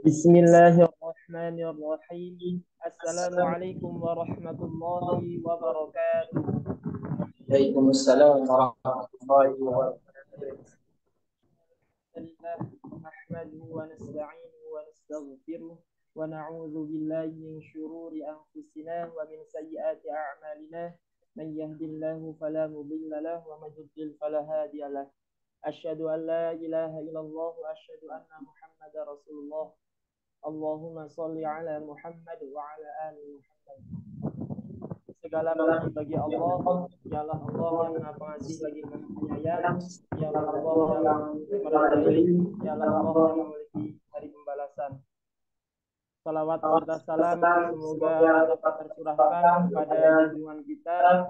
Bismillahirrahmanirrahim. Assalamualaikum warahmatullahi wabarakatuh. Waalaikumsalam warahmatullahi wabarakatuh. Alhamdulillah, nahmaduhu wa nasta'inuhu wa nastaghfiruh wa na'udzu billahi min syururi anfusina wa min sayyiati a'malina. Man yahdihillahu fala mudilla lahu wa man yudlil fala hadiya lahu. Asyhadu an la ilaha illallah wa asyhadu anna Muhammadar Rasulullah. Allahumma sholli ala Muhammad wa ala ali Muhammad. Segala puji bagi Allah, dialah Allah yang Maha Pengasih lagi Maha Penyayang, dialah Allah yang merahmati, dialah Allah yang memiliki hari pembalasan. Salawat serta salam semoga dapat tercurahkan kepada junjungan kita,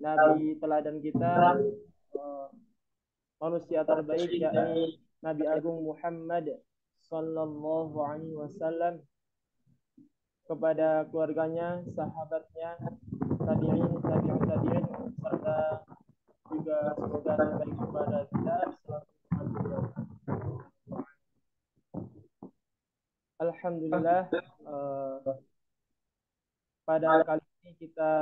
Nabi teladan kita, manusia terbaik yakni Nabi Agung Muhammad Sallallahu Alaihi Wasallam, kepada keluarganya, sahabatnya, tabi'in, tabi'in, serta juga semoga terbaik kepada kita selalu. Alhamdulillah, pada kali ini kita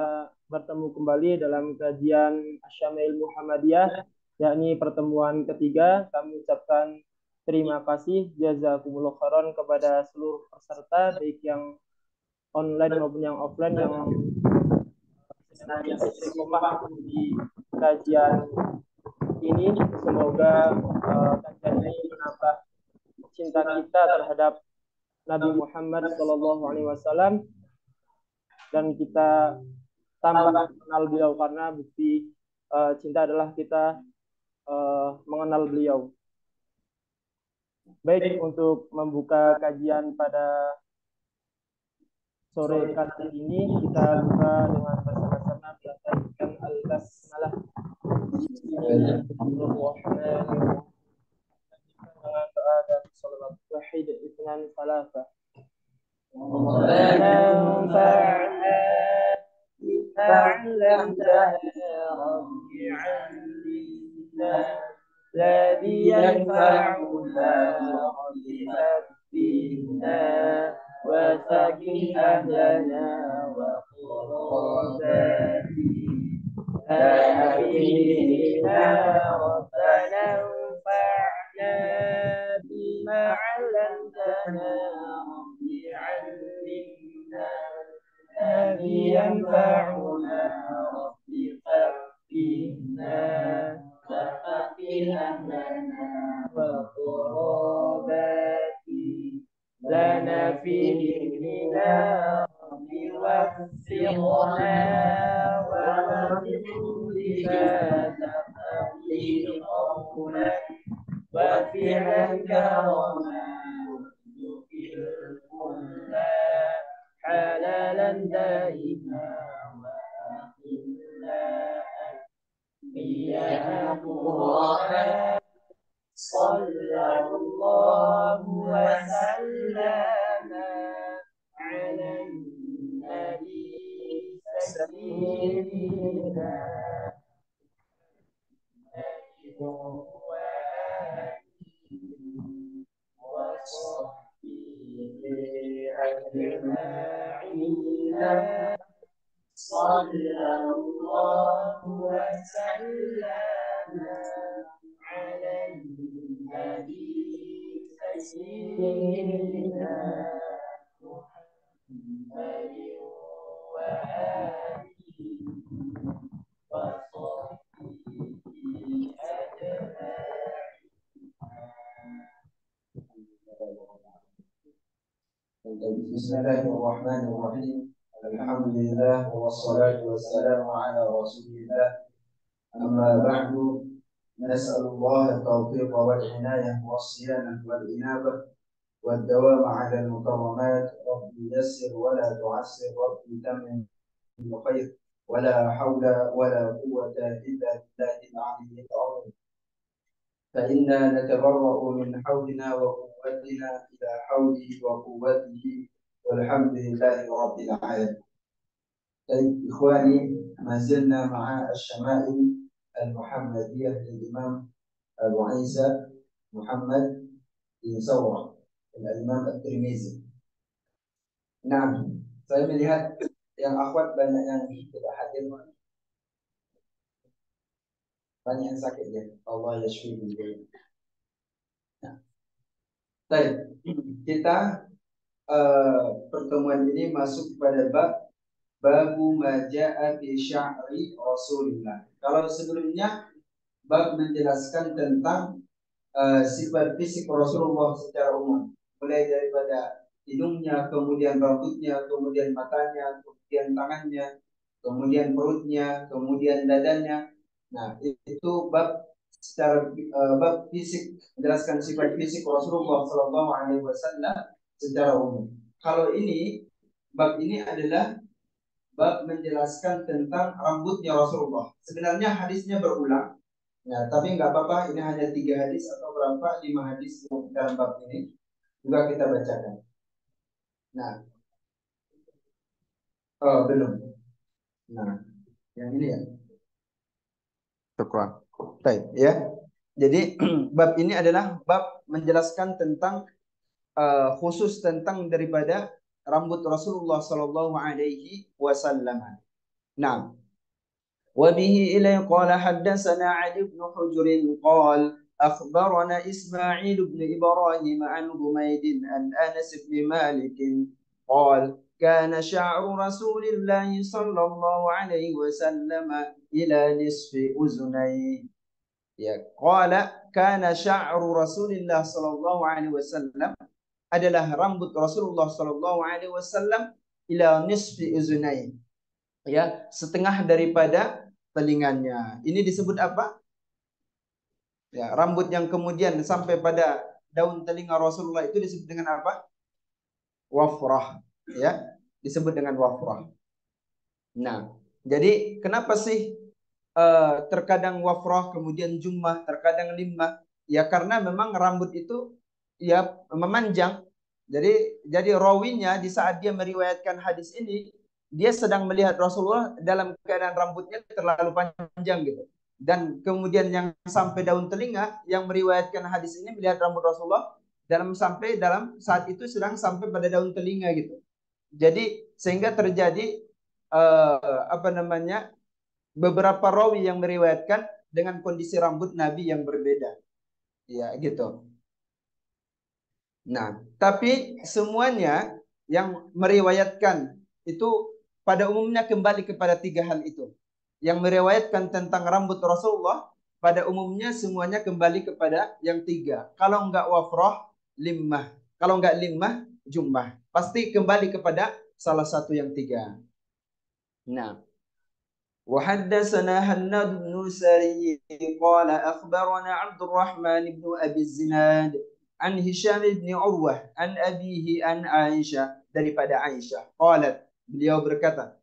bertemu kembali dalam kajian Asyamil Muhammadiyah, yakni pertemuan ketiga. Kami ucapkan terima kasih jazakumullah khairan kepada seluruh peserta, baik yang online maupun yang offline, yang senantiasa istiqomah di kajian ini. Semoga kajian ini menambah cinta kita terhadap Nabi Muhammad SAW dan kita tambah mengenal beliau, karena bukti cinta adalah kita mengenal beliau. Baik, untuk membuka kajian pada sore kali ini kita buka dengan bersama-sama melafazkan al-basmalah. Bismillahirrahmanirrahim. Dengan doa dan salawat wahid itsnan salasa. Rabbana anfa'na bima 'allamtana rabbi 'allimna alladhi yanfa'una rabbi fatina وَسَكِنْ أَهْلَنَا وَقُرَّبَاتِ أَعِنَّا رَبَّنَا انفَعْنَا بِمَا عَلَّمْتَنَا رَبِّ عَلِّمْنَا الَّذِي يَنفَعُنَا رَبِّ فَقِهْنَا وَفَقِهْ أَهْلَنَا وَقُرَّبَاتِ لنا فيه غنى رب وفقنا وبكلها تقضي قولا وفعلا كرما الكل حلالا دائما وأخلا أنبياء قرآن صلى الله وسلم على النبي سيدنا وصحبه أجمعين صلى الله وسلم على النبي سيدنا محمد وآله وصحبه أجمعين. بسم الله الرحمن الرحيم. الحمد لله والصلاة والسلام على رسول الله. أما بعد، نسأل الله التوفيق والعناية والصيانة والإنابة والدوام على المكرمات. رب يسر ولا تعسر، رب تمن بخير، ولا حول ولا قوة إلا بالله العلي العظيم. فإنا نتبرأ من حولنا وقوتنا إلى حوله وقوته والحمد لله رب العالمين. طيب إخواني، ما زلنا مع الشمائل المحمدية للإمام أبو عيسى محمد بن ثورة الإمام الترمذي. Nah, saya melihat yang akhwat banyak yang tidak hadir, banyak yang sakit ya. Allah yashfi bil. Nah, baik. Kita pertemuan ini masuk pada babu maja'a fi sya'ri Rasulillah. Kalau sebelumnya bab menjelaskan tentang sifat fisik Rasulullah secara umum, mulai daripada hidungnya, kemudian rambutnya, kemudian matanya, kemudian tangannya, kemudian perutnya, kemudian dadanya. Nah, itu bab secara bab fisik, menjelaskan sifat fisik Rasulullah Shallallahu Alaihi Wasallam secara umum. Kalau ini, bab ini adalah bab menjelaskan tentang rambutnya Rasulullah. Sebenarnya hadisnya berulang, ya, tapi nggak apa-apa. Ini hanya 3 hadis atau berapa, 5 hadis dalam bab ini juga kita bacakan. Nah, oh belum. Nah, yang ini ya. Syukran. Baik, ya. Jadi bab ini adalah bab menjelaskan tentang khusus tentang daripada rambut Rasulullah Sallallahu Alaihi Wasallam. Nah, وبه إليه قال حدثنا علي بن حجر قال أخبرنا إسماعيل بن إبراهيم عن حميد عن أنس بن مالك قال كان شعر رسول الله صلى الله عليه وسلم إلى نصف أذنيه. Ya, qala kana sya'ru Rasulillah sallallahu alaihi wasallam, adalah rambut Rasulullah sallallahu alaihi wasallam ila nisfi uzunai, ya, setengah daripada telinganya. Ini disebut apa? Ya, rambut yang kemudian sampai pada daun telinga Rasulullah itu disebut dengan apa? Wafrah, ya, disebut dengan wafrah. Nah, jadi kenapa sih terkadang wafrah, kemudian jummah, terkadang limmah? Ya karena memang rambut itu ya memanjang. Jadi rawinya di saat dia meriwayatkan hadis ini, dia sedang melihat Rasulullah dalam keadaan rambutnya terlalu panjang gitu. Dan kemudian yang sampai daun telinga yang meriwayatkan hadis ini melihat rambut Rasulullah dalam saat itu sedang sampai pada daun telinga gitu. Jadi sehingga terjadi apa namanya, beberapa rawi yang meriwayatkan dengan kondisi rambut Nabi yang berbeda. Ya, gitu. Nah, tapi semuanya yang meriwayatkan itu pada umumnya kembali kepada 3 hal itu. Yang meriwayatkan tentang rambut Rasulullah pada umumnya semuanya kembali kepada yang 3. Kalau enggak wafrah, limmah. Kalau enggak limmah, jummah. Pasti kembali kepada salah satu yang 3. Nah, وحدثنا هناد بن سري قال أخبرنا عبد الرحمن بن أبي الزناد عن هشام بن عروة عن أبيه عن عائشة daripada Aisyah qalat, beliau berkata,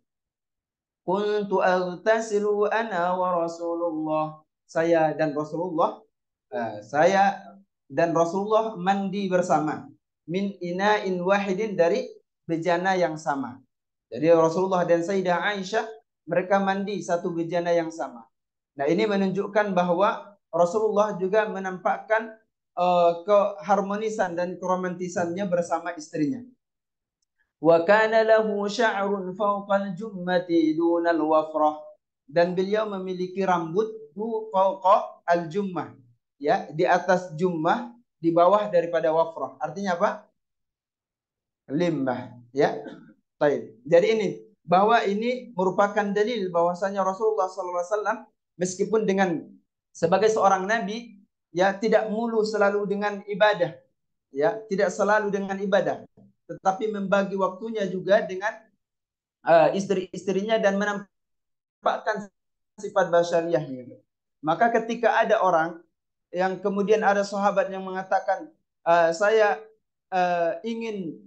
kuntu aghtasilu ana wa Rasulullah, saya dan Rasulullah mandi bersama, min ina'in wahidin, dari bejana yang sama. Jadi Rasulullah dan Sayyidah Aisyah mereka mandi satu bejana yang sama. Nah, ini menunjukkan bahwa Rasulullah juga menampakkan keharmonisan dan keromantisannya bersama istrinya. Wa kana lahu sya'run fawqal jummati dunal wafrah, dan beliau memiliki rambut fawqa al-jummah, ya, di atas jummah, di bawah daripada wafrah. Artinya apa? Limmah, ya. Baik. Jadi ini bahwa ini merupakan dalil bahwasanya Rasulullah SAW meskipun dengan sebagai seorang nabi, ya, tidak mulu selalu dengan ibadah, ya, tidak selalu dengan ibadah, tetapi membagi waktunya juga dengan istri-istrinya dan menampakkan sifat basyariahnya. Maka ketika ada orang yang kemudian ada sahabat yang mengatakan saya ingin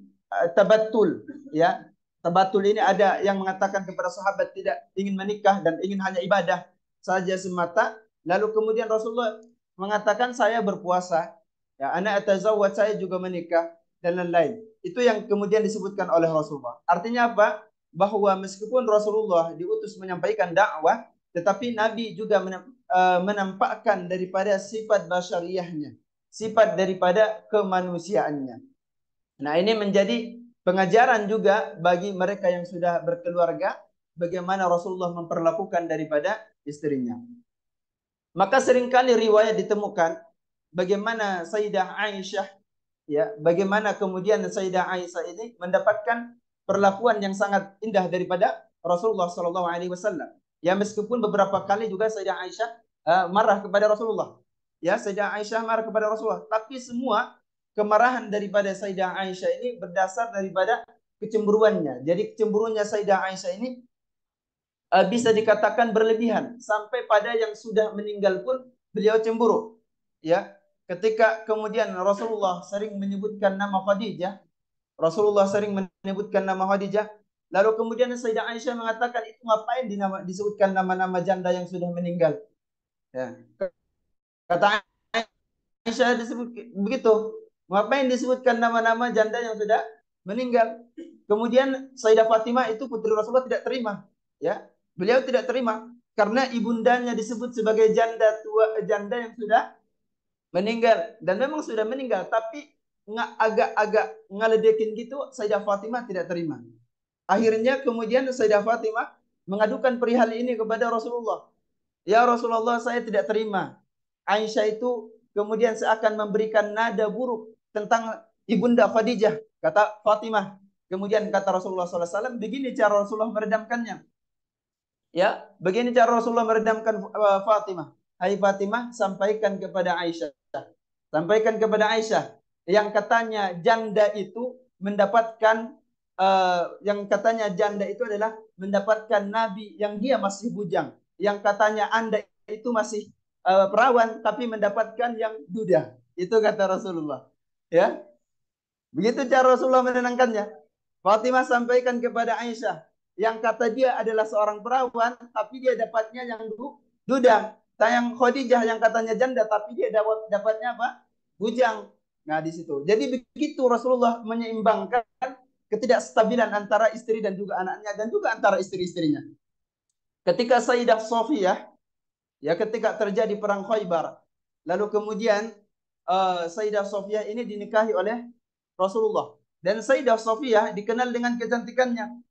tabattul, ya. Tabatul ini ada yang mengatakan kepada sahabat tidak ingin menikah dan ingin hanya ibadah saja semata. Lalu kemudian Rasulullah mengatakan saya berpuasa, ya, ana atazawwaj, saya juga menikah dan lain-lain. Itu yang kemudian disebutkan oleh Rasulullah. Artinya apa? Bahwa meskipun Rasulullah diutus menyampaikan dakwah, tetapi Nabi juga menampakkan daripada sifat basyariyahnya, sifat daripada kemanusiaannya. Nah, ini menjadi pengajaran juga bagi mereka yang sudah berkeluarga, bagaimana Rasulullah memperlakukan daripada istrinya. Maka seringkali riwayat ditemukan bagaimana Sayyidah Aisyah, ya, bagaimana kemudian Sayyidah Aisyah ini mendapatkan perlakuan yang sangat indah daripada Rasulullah Shallallahu Alaihi Wasallam. Ya, meskipun beberapa kali juga Sayyidah Aisyah marah kepada Rasulullah. Ya, Sayyidah Aisyah marah kepada Rasulullah. Tapi semua kemarahan daripada Sayyidah Aisyah ini berdasar daripada kecemburuannya. Jadi kecemburuannya Sayyidah Aisyah ini bisa dikatakan berlebihan, sampai pada yang sudah meninggal pun beliau cemburu. Ya, ketika kemudian Rasulullah sering menyebutkan nama Khadijah, lalu kemudian Sayyidah Aisyah mengatakan, itu ngapain disebutkan nama-nama janda yang sudah meninggal? Ya. Kata Aisyah disebut begitu, ngapain disebutkan nama-nama janda yang sudah meninggal? Kemudian Sayyidah Fatimah itu putri Rasulullah tidak terima, ya. Beliau tidak terima karena ibundanya disebut sebagai janda tua, janda yang sudah meninggal, dan memang sudah meninggal, tapi agak-agak ngeledekin gitu. Sayyidah Fatimah tidak terima. Akhirnya kemudian Sayyidah Fatimah mengadukan perihal ini kepada Rasulullah. Ya Rasulullah, saya tidak terima. Aisyah itu kemudian seakan memberikan nada buruk tentang ibunda Khadijah, kata Fatimah. Kemudian kata Rasulullah SAW, begini cara Rasulullah meredamkannya. Ya, begini cara Rasulullah meredamkan Fatimah. Hai Fatimah, sampaikan kepada Aisyah. Sampaikan kepada Aisyah yang katanya janda itu mendapatkan yang katanya janda itu adalah mendapatkan Nabi yang dia masih bujang. Yang katanya Anda itu masih perawan tapi mendapatkan yang duda. Itu kata Rasulullah. Ya. Begitu cara Rasulullah menenangkannya. Fatimah sampaikan kepada Aisyah yang kata dia adalah seorang perawan tapi dia dapatnya yang duda. Yang Khadijah yang katanya janda tapi dia dapatnya apa? Bujang. Nah, di situ. Jadi begitu Rasulullah menyeimbangkan ketidakstabilan antara istri dan juga anaknya dan juga antara istri-istrinya. Ketika Sayyidah Safiyah, ya, ketika terjadi perang Khaybar, lalu kemudian Sayyidah Safiyah ini dinikahi oleh Rasulullah, dan Sayyidah Safiyah dikenal dengan kecantikannya.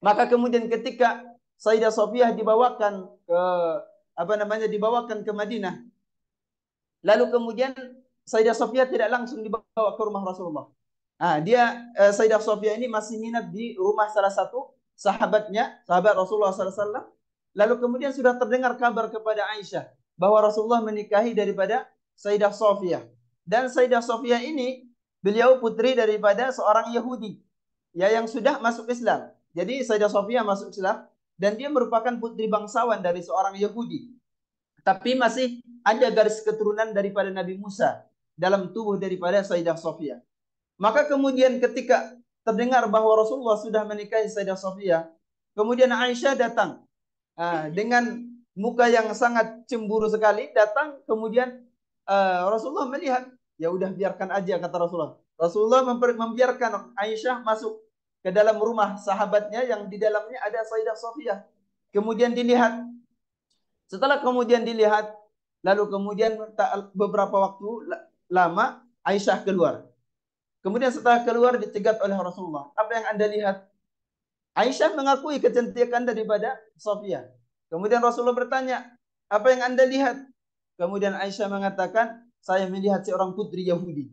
Maka kemudian ketika Sayyidah Safiyah dibawakan ke Madinah, lalu kemudian Sayyidah Safiyah tidak langsung dibawa ke rumah Rasulullah. Sayyidah Safiyah ini masih nginap di rumah salah satu sahabatnya, sahabat Rasulullah SAW. Lalu kemudian sudah terdengar kabar kepada Aisyah bahwa Rasulullah menikahi daripada Sayyidah Safiyah. Dan Sayyidah Safiyah ini beliau putri daripada seorang Yahudi, ya, yang sudah masuk Islam. Jadi Sayyidah Safiyah masuk Islam dan dia merupakan putri bangsawan dari seorang Yahudi. Tapi masih ada garis keturunan daripada Nabi Musa dalam tubuh daripada Sayyidah Safiyah. Maka kemudian ketika terdengar bahwa Rasulullah sudah menikahi Sayyidah Safiyah, kemudian Aisyah datang dengan muka yang sangat cemburu sekali, datang. Kemudian Rasulullah melihat, ya udah biarkan aja, kata Rasulullah. Rasulullah membiarkan Aisyah masuk ke dalam rumah sahabatnya yang di dalamnya ada Sayyidah Safiyah. Kemudian dilihat. Setelah kemudian dilihat, lalu kemudian beberapa waktu lama Aisyah keluar. Kemudian setelah keluar dicegat oleh Rasulullah. Apa yang Anda lihat? Aisyah mengakui kecantikan daripada Safiyah. Kemudian Rasulullah bertanya, apa yang Anda lihat? Kemudian Aisyah mengatakan, saya melihat seorang putri Yahudi.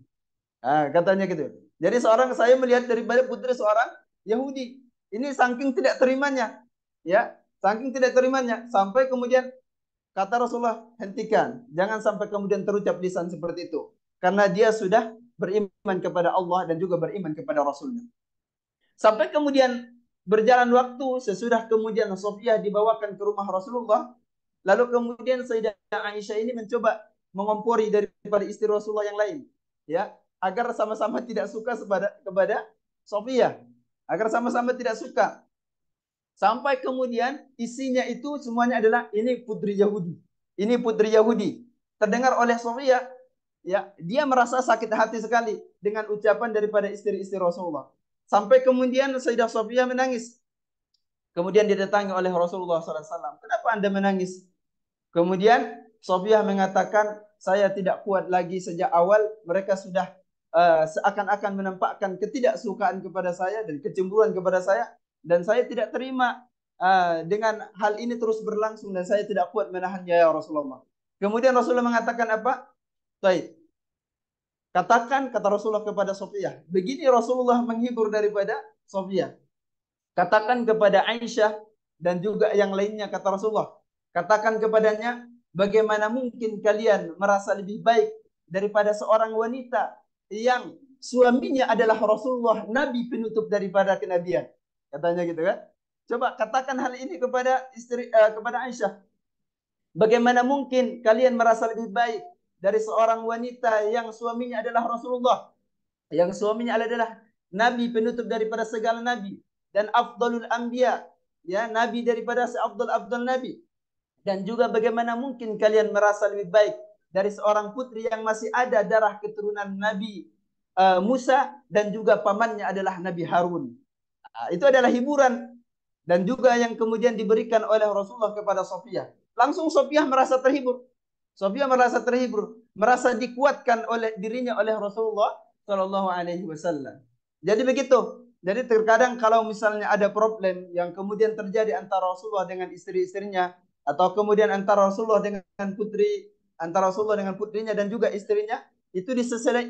Katanya gitu. Jadi saya melihat daripada putri seorang Yahudi. Ini saking tidak terimanya. Ya, saking tidak terimanya. Sampai kemudian kata Rasulullah, hentikan. Jangan sampai kemudian terucap lisan seperti itu. Karena dia sudah beriman kepada Allah dan juga beriman kepada Rasulnya. Sampai kemudian berjalan waktu, sesudah kemudian Safiyah dibawakan ke rumah Rasulullah, lalu kemudian Sayyidah Aisyah ini mencoba mengompori daripada istri Rasulullah yang lain, ya, agar sama-sama tidak suka kepada Safiyah, agar sama-sama tidak suka. Sampai kemudian isinya itu semuanya adalah ini putri Yahudi, ini putri Yahudi. terdengar oleh Sofiyah, ya, dia merasa sakit hati sekali dengan ucapan daripada istri-istri Rasulullah. Sampai kemudian Sayyidah Sofiyah menangis. Kemudian didatangi oleh Rasulullah SAW. Kenapa Anda menangis? Kemudian Sofiyah mengatakan, saya tidak kuat lagi sejak awal. Mereka sudah seakan-akan menampakkan ketidaksukaan kepada saya dan kecemburuan kepada saya. Dan saya tidak terima dengan hal ini terus berlangsung. Dan saya tidak kuat menahannya ya Rasulullah. Kemudian Rasulullah mengatakan apa? Baik. Katakan, kata Rasulullah kepada Sofiyah. Begini Rasulullah menghibur daripada Sofiyah. Katakan kepada Aisyah dan juga yang lainnya, kata Rasulullah. Katakan kepadanya, bagaimana mungkin kalian merasa lebih baik daripada seorang wanita yang suaminya adalah Rasulullah, Nabi penutup daripada kenabian. Katanya gitu kan. Coba katakan hal ini kepada kepada Aisyah. Bagaimana mungkin kalian merasa lebih baik dari seorang wanita yang suaminya adalah Rasulullah, yang suaminya adalah Nabi penutup daripada segala Nabi dan afdalul anbiya, ya, Nabi daripada seafdal-afdal Nabi. Dan juga bagaimana mungkin kalian merasa lebih baik dari seorang putri yang masih ada darah keturunan Nabi Musa dan juga pamannya adalah Nabi Harun. Itu adalah hiburan dan juga yang kemudian diberikan oleh Rasulullah kepada Sofiyah. Langsung Sofiyah merasa terhibur. Sofiyah merasa terhibur, merasa dikuatkan oleh dirinya oleh Rasulullah Shallallahu Alaihi Wasallam. Jadi begitu. Jadi terkadang kalau misalnya ada problem yang kemudian terjadi antara Rasulullah dengan istri-istrinya, atau kemudian antara Rasulullah dengan antara Rasulullah dengan putrinya dan juga istrinya, itu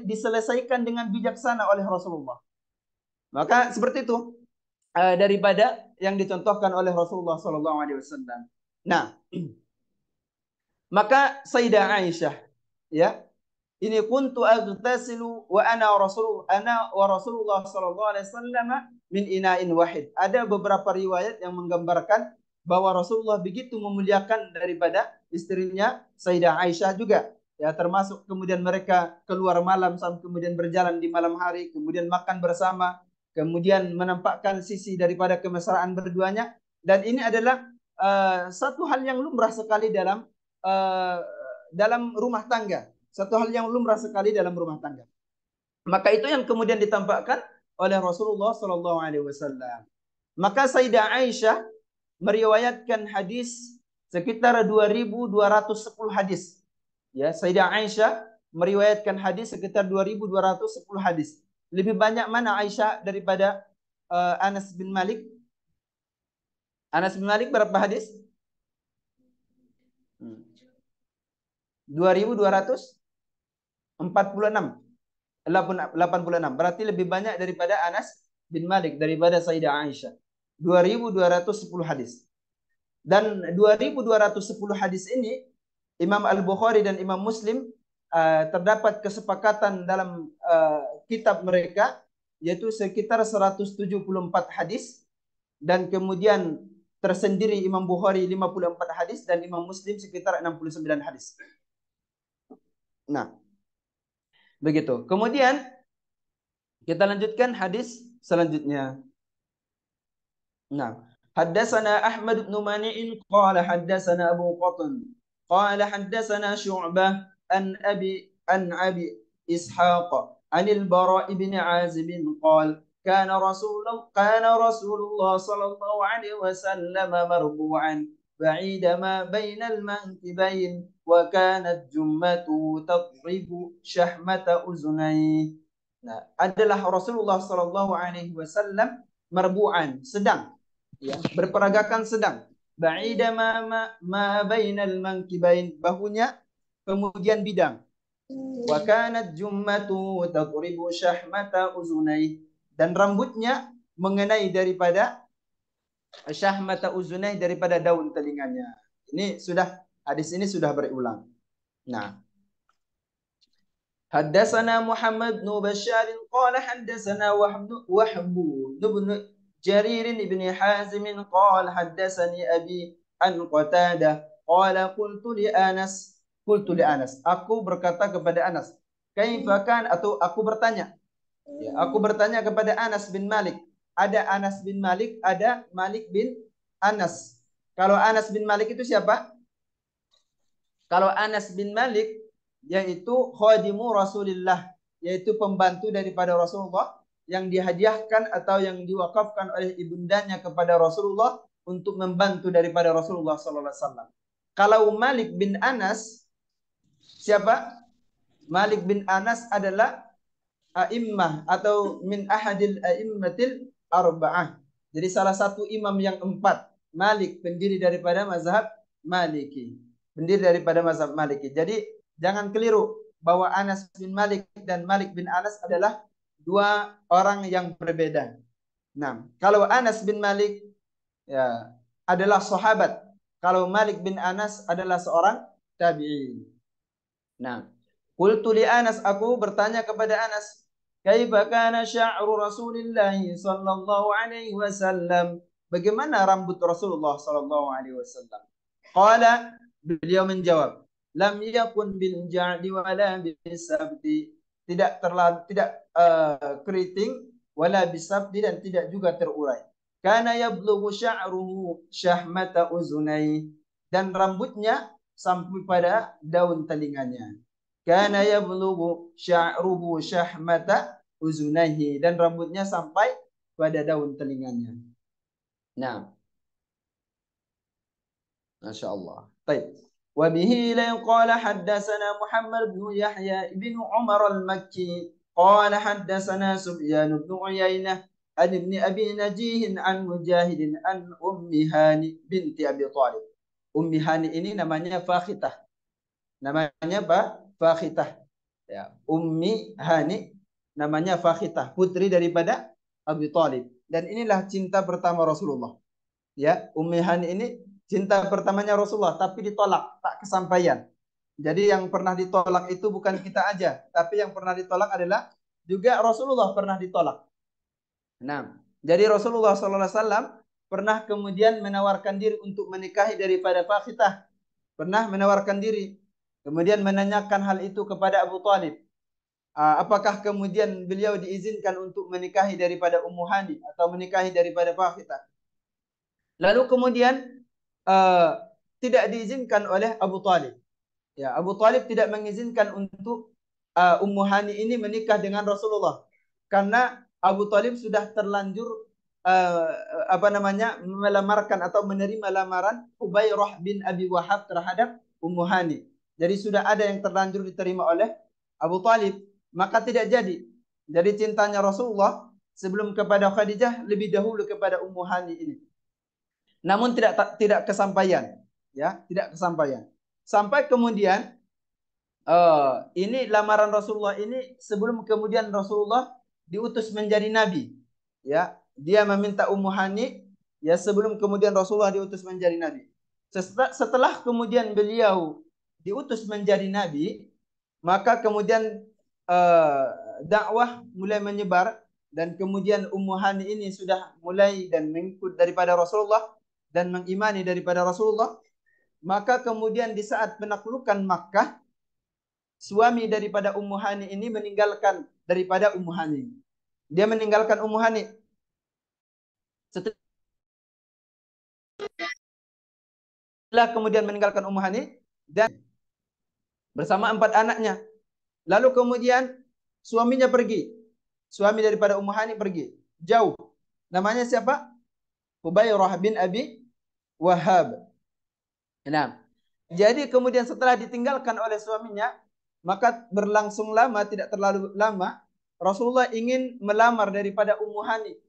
diselesaikan dengan bijaksana oleh Rasulullah. Maka seperti itu daripada yang dicontohkan oleh Rasulullah Shallallahu Alaihi Wasallam. Nah, maka Sayyidah Aisyah, ya, ini kuntu aghtasilu wa ana wa Rasulullah sallallahu alaihi wasallam min ina'in wahid. Ada beberapa riwayat yang menggambarkan bahwa Rasulullah begitu memuliakan daripada istrinya Sayyidah Aisyah juga. Ya, termasuk kemudian mereka keluar malam sampai kemudian berjalan di malam hari, kemudian makan bersama, kemudian menampakkan sisi daripada kemesraan berduanya. Dan ini adalah satu hal yang lumrah sekali dalam rumah tangga. Satu hal yang lumrah sekali dalam rumah tangga. Maka itu yang kemudian ditampakkan oleh Rasulullah Sallallahu Alaihi Wasallam. Maka Sayyidah Aisyah meriwayatkan hadis sekitar 2.210 hadis. Ya, Sayyidah Aisyah meriwayatkan hadis sekitar 2.210 hadis. Lebih banyak mana Aisyah daripada Anas bin Malik? Anas bin Malik berapa hadis? 2.286. Berarti lebih banyak daripada Anas bin Malik, daripada Sayyidah Aisyah. 2.210 hadis. Dan 2.210 hadis ini Imam Al-Bukhari dan Imam Muslim terdapat kesepakatan dalam kitab mereka, yaitu sekitar 174 hadis, dan kemudian tersendiri Imam Bukhari 54 hadis dan Imam Muslim sekitar 69 hadis. Nah, begitu. Kemudian kita lanjutkan hadis selanjutnya. Nah, haddatsana Ahmad bin Mani'in qala haddatsana Abu Qatan qala haddatsana Syu'bah an Abi Ishaq an al-Bara' ibn Azib qala كان رسول الله صلى الله عليه وسلم مربوعا بعيد ما بين المنكبين وكانت جمته تضرب شحمة أذنيه. Nah, adalah Rasulullah Sallallahu Alaihi Wasallam marbu'an, sedang, ya, berperagakan sedang. Ba'ida ma bainal mankibain, bahunya kemudian bidang. Wa kanat jummatu tadribu syahmata uzunai, dan rambutnya mengenai daripada syahmata uzunai, daripada daun telinganya. Ini sudah, hadis ini sudah berulang. Nah, haddatsana Muhammad bin Bashar qala haddatsana Wahb bin Jarir bin Hazim qala haddatsani abi an Qatadah qala qultu li Anas, aku berkata kepada Anas, kaifa kan, atau aku bertanya, ya, aku bertanya kepada Anas bin Malik. Ada Anas bin Malik, ada Malik bin Anas. Kalau Anas bin Malik itu siapa? Kalau Anas bin Malik yaitu khadimu Rasulillah, yaitu pembantu daripada Rasulullah yang dihadiahkan atau yang diwakafkan oleh ibundanya kepada Rasulullah untuk membantu daripada Rasulullah sallallahu alaihi wasallam. Kalau Malik bin Anas, siapa? Malik bin Anas adalah a'immah atau min ahadil a'immatil arba'ah. Jadi salah satu imam yang 4. Malik, pendiri daripada mazhab Maliki. Pendiri daripada mazhab Maliki. Jadi jangan keliru bahwa Anas bin Malik dan Malik bin Anas adalah dua orang yang berbeda. Nah, kalau Anas bin Malik ya adalah sahabat. Kalau Malik bin Anas adalah seorang tabi'in. Nah, qultu li Anas, aku bertanya kepada Anas, kaifa kana sya'ru Rasulillah sallallahu alaihi wasallam? Bagaimana rambut Rasulullah sallallahu alaihi wasallam? Qala, beliau menjawab, lam yakun bil ja'di wala bis sabti. Tidak keriting wala bis sabti dan tidak juga terurai. Kana yablughu sya'ruhu syahmata uzunai, dan rambutnya sampai pada daun telinganya. Kana yablughu sya'ruhu syahmata uzunaihi, dan rambutnya sampai pada daun telinganya. Nah, Masya Allah. Baik. Wa bihi la qala haddatsana Muhammad bin Yahya bin Umar al-Makki qala haddatsana Sufyan bin Uyainah an ibn Abi Najih an Mujahid an Ummi Hani binti Abi Thalib. Ummi Hani ini namanya Fakhitah. Namanya apa? Fakhitah. Ya, Ummi Hani namanya Fakhitah, putri daripada Abi Thalib. Dan inilah cinta pertama Rasulullah. Ya, Ummi Hani ini cinta pertamanya Rasulullah, tapi ditolak, tak kesampaian. Jadi yang pernah ditolak itu bukan kita aja, tapi yang pernah ditolak adalah juga Rasulullah pernah ditolak. Nah, jadi Rasulullah SAW pernah kemudian menawarkan diri untuk menikahi daripada Fakhitah. Pernah menawarkan diri. Kemudian menanyakan hal itu kepada Abu Thalib. Apakah kemudian beliau diizinkan untuk menikahi daripada Ummu Hani atau menikahi daripada Fakhitah? Lalu kemudian tidak diizinkan oleh Abu Thalib. Ya, Abu Thalib tidak mengizinkan untuk Ummu Hani ini menikah dengan Rasulullah karena Abu Thalib sudah terlanjur melamarkan atau menerima lamaran Ubayrah bin Abi Wahab terhadap Ummu Hani. Jadi sudah ada yang terlanjur diterima oleh Abu Thalib, maka tidak jadi. Jadi cintanya Rasulullah sebelum kepada Khadijah lebih dahulu kepada Ummu Hani ini. Namun tidak kesampaian, ya, tidak kesampaian. Sampai kemudian ini lamaran Rasulullah ini sebelum kemudian Rasulullah diutus menjadi nabi, ya. Dia meminta Ummu Hani, ya, sebelum kemudian Rasulullah diutus menjadi nabi. Setelah kemudian beliau diutus menjadi nabi, maka kemudian dakwah mulai menyebar dan kemudian Ummu Hani ini sudah mulai dan mengikut daripada Rasulullah dan mengimani daripada Rasulullah. Maka kemudian di saat penaklukan Makkah, suami daripada Ummu Hani ini meninggalkan daripada Ummu Hani. Dia meninggalkan Ummu Hani. Setelah kemudian meninggalkan Ummu Hani dan bersama 4 anaknya. Lalu kemudian suaminya pergi. Suami daripada Ummu Hani pergi jauh. Namanya siapa? Ubayrah bin Abi Wahab. Nah, jadi kemudian setelah ditinggalkan oleh suaminya, maka berlangsung lama, tidak terlalu lama, Rasulullah ingin melamar daripada Ummu Hani.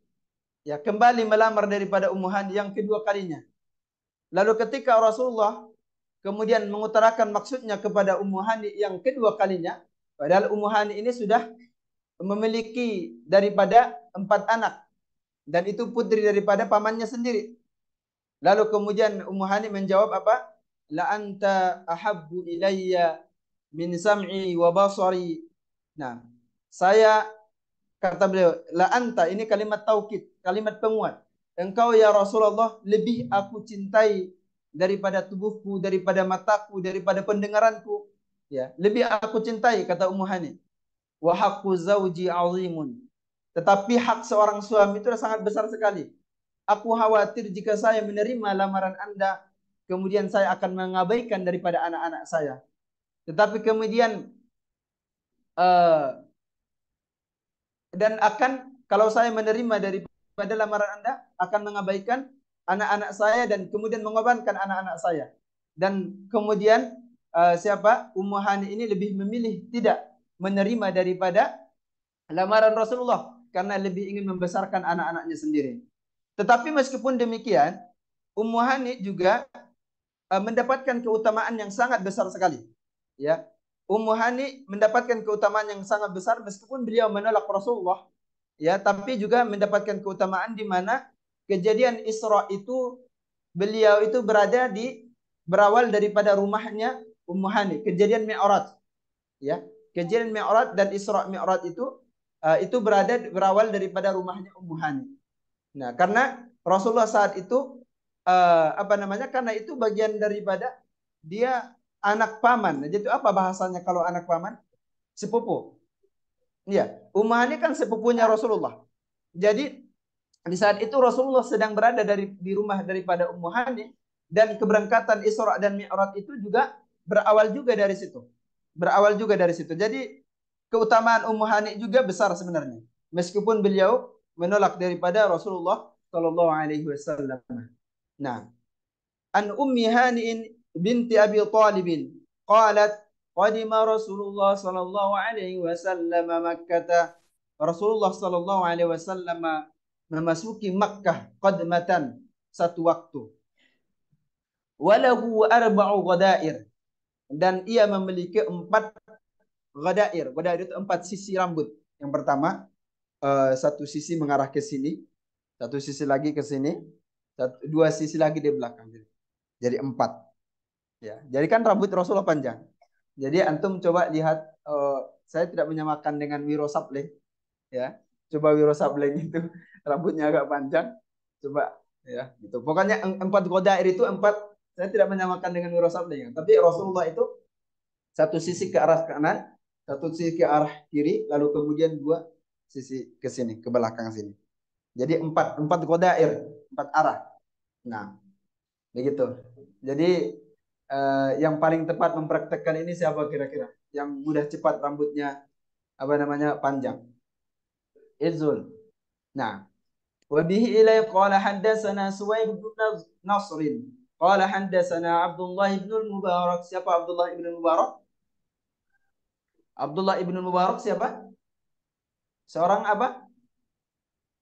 Ya, kembali melamar daripada Ummu Hani yang kedua kalinya. Lalu ketika Rasulullah kemudian mengutarakan maksudnya kepada Ummu Hani yang kedua kalinya, padahal Ummu Hani ini sudah memiliki daripada 4 anak. Dan itu putri daripada pamannya sendiri. Lalu kemudian Ummu Hani menjawab apa? La anta ahabbu ilayya min sam'i wa basari. Nah, saya, kata beliau, la anta, ini kalimat taukid, kalimat penguat. Engkau ya Rasulullah lebih aku cintai daripada tubuhku, daripada mataku, daripada pendengaranku. Ya, lebih aku cintai, kata Ummu Hani. Wa haqqu zauji azimun. Tetapi hak seorang suami itu sangat besar sekali. Aku khawatir jika saya menerima lamaran Anda, kemudian saya akan mengabaikan daripada anak-anak saya. Tetapi kemudian dan akan, kalau saya menerima daripada lamaran Anda, akan mengabaikan anak-anak saya dan kemudian mengorbankan anak-anak saya. Dan kemudian Ummu Hani ini lebih memilih tidak menerima daripada lamaran Rasulullah karena lebih ingin membesarkan anak-anaknya sendiri. Tetapi meskipun demikian, Ummu Hani juga mendapatkan keutamaan yang sangat besar sekali. Ya, Ummu Hani mendapatkan keutamaan yang sangat besar meskipun beliau menolak Rasulullah. Ya, tapi juga mendapatkan keutamaan di mana kejadian Isra itu beliau itu berawal daripada rumahnya Ummu Hani. Kejadian Mi'raj. Ya, kejadian Mi'raj dan Isra Mi'raj itu berawal daripada rumahnya Ummu Hani. Nah, karena Rasulullah saat itu karena itu bagian daripada dia anak paman. Jadi itu apa bahasanya kalau anak paman? Sepupu. Iya, Ummu Hani kan sepupunya Rasulullah. Jadi di saat itu Rasulullah sedang berada di rumah daripada Ummu Hani dan keberangkatan Isra dan Mi'raj itu juga berawal juga dari situ. Berawal juga dari situ. Jadi keutamaan Ummu Hani juga besar sebenarnya. Meskipun beliau menolak daripada Rasulullah Shallallahu Alaihi Wasallam. Nah, an Ummi Hani'in binti Abi Talibin qalat qadima Rasulullah sallallahu alaihi wasallam Makkah. Rasulullah sallallahu alaihi wasallam memasuki Makkah qadmatan, satu waktu. Walahu arba'u ghadair, dan ia memiliki 4 ghadair. Ghadair itu 4 sisi rambut. Yang pertama, satu sisi mengarah ke sini, satu sisi lagi ke sini, 2 sisi lagi di belakang. Jadi 4. Ya, jadi kan rambut Rasulullah panjang. Jadi antum coba lihat, saya tidak menyamakan dengan Wiro Sableng, ya. Coba Wiro Sableng itu rambutnya agak panjang. Coba, ya, gitu. Pokoknya 4 ghadair itu 4. Saya tidak menyamakan dengan Wiro Sableng, ya. Tapi Rasulullah itu satu sisi ke arah kanan, satu sisi ke arah kiri, lalu kemudian 2 sisi ke sini, ke belakang sini. Jadi 4 ghadair, 4 arah. Nah, begitu. Jadi yang paling tepat mempraktekkan ini siapa kira-kira? Yang mudah cepat rambutnya panjang. Izul. Nah, wa bihi ilai qala haddatsana Suwaid bin Nasr. Qala haddatsana Abdullah bin Mubarak. Siapa Abdullah bin Mubarak? Abdullah bin Mubarak siapa? Seorang apa?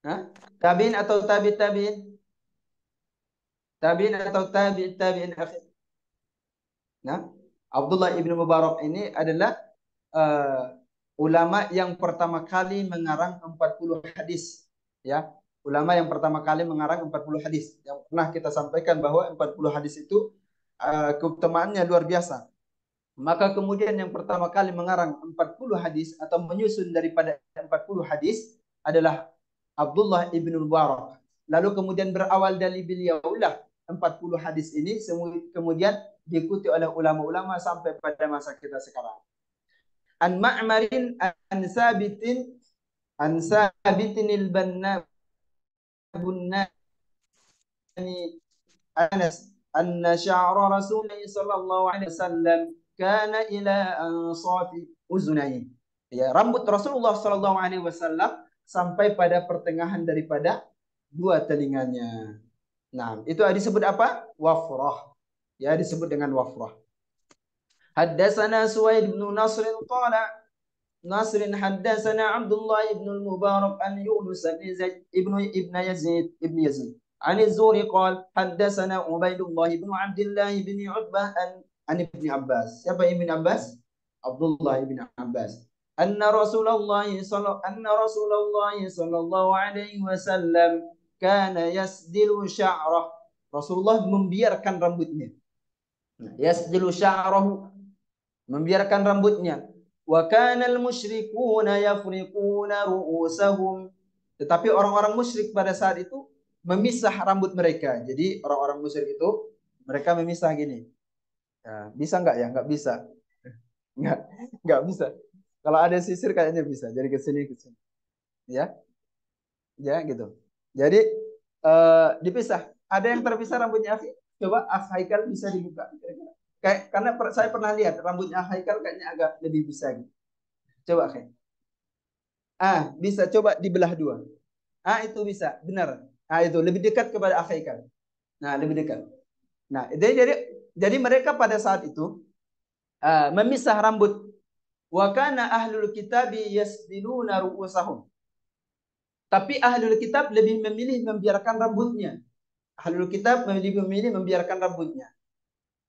Hah? Tabi'in atau tabi'in? Tabi'in atau tabi'in akhir? Nah, Abdullah ibn Mubarak ini adalah ulama yang pertama kali mengarang 40 hadis. Ya, ulama yang pertama kali mengarang 40 hadis. Yang pernah kita sampaikan bahwa 40 hadis itu keutamaannya luar biasa. Maka kemudian yang pertama kali mengarang 40 hadis atau menyusun daripada 40 hadis adalah Abdullah ibn Mubarak. Lalu kemudian berawal dari beliaulah 40 hadis ini kemudian diikuti oleh ulama-ulama sampai pada masa kita sekarang. An Ma'marin an Sabitin al-Banna Bunnani Anas anna sya'ra Rasulullah sallallahu alaihi wasallam kana ila ansafi uzunai. Ya, rambut Rasulullah sallallahu alaihi wasallam sampai pada pertengahan daripada 2 telinganya. Nah, itu disebut apa? Wafrah. Ya, disebut dengan wafrah. Haddatsana Suwaid bin Nasr qala Nasr haddatsana Abdullah ibn al-Mubarak an Yunus ibn Yazid عن الزهري قال حدثنا عبيد الله بن عبد الله بن عتبة عن ابن عباس. Siapa Ibn Abbas? Abdullah ibn Abbas. أن رسول الله صلى الله عليه وسلم كان يسدل شعره. Rasulullah membiarkan rambutnya. Yasdilu sya'rahu, membiarkan rambutnya. Wa kana al-musyrikuuna yafriquna ru'usahum. Tetapi orang-orang musyrik pada saat itu memisah rambut mereka. Jadi orang-orang musyrik itu mereka memisah gini. Ya, bisa nggak ya? Nggak bisa. Nggak bisa. Kalau ada sisir kayaknya bisa. Jadi ke sini. Ya, ya gitu. Jadi dipisah. Ada yang terpisah rambutnya, Afi? Coba Akh Haikal bisa dibuka. Karena saya pernah lihat rambutnya Akh Haikal kayaknya agak lebih bisa gitu. Coba Akh. Bisa coba dibelah dua. Itu bisa, benar. Itu lebih dekat kepada Akh Haikal. Nah, lebih dekat. Nah, jadi mereka pada saat itu memisah rambut. Wa kana ahlul kitabi yasdiluna ru'usahum. Tapi ahlul kitab lebih memilih membiarkan rambutnya. Ahlul kitab memilih membiarkan rambutnya.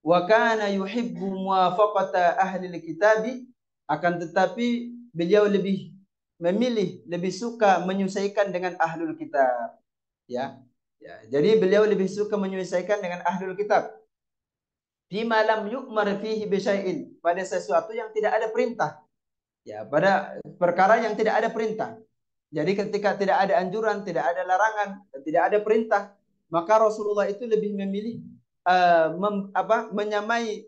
Wa kana yuhibbu muwafaqata ahlil kitabi, akan tetapi beliau lebih memilih, lebih suka menyesuaikan dengan ahlul kitab. Ya. Jadi beliau lebih suka menyesuaikan dengan ahlul kitab. Fima lam yu'mar fihi bisyai'in, pada sesuatu yang tidak ada perintah. Ya, pada perkara yang tidak ada perintah. Jadi ketika tidak ada anjuran, tidak ada larangan, tidak ada perintah, maka Rasulullah itu lebih memilih menyamai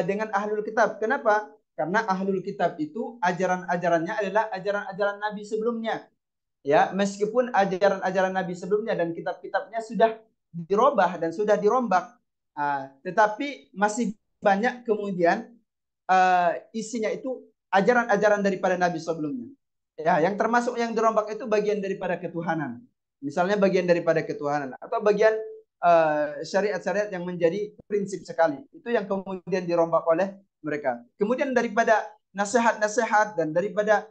dengan ahlul kitab. Kenapa? Karena ahlul kitab itu ajaran-ajarannya adalah ajaran-ajaran Nabi sebelumnya. Ya, meskipun ajaran-ajaran Nabi sebelumnya dan kitab-kitabnya sudah dirubah dan sudah dirombak, tetapi masih banyak kemudian isinya itu ajaran-ajaran daripada Nabi sebelumnya. Ya, yang termasuk yang dirombak itu bagian daripada ketuhanan. Misalnya bagian daripada ketuhanan atau bagian syariat-syariat yang menjadi prinsip sekali. Itu yang kemudian dirombak oleh mereka. Kemudian daripada nasihat-nasihat dan daripada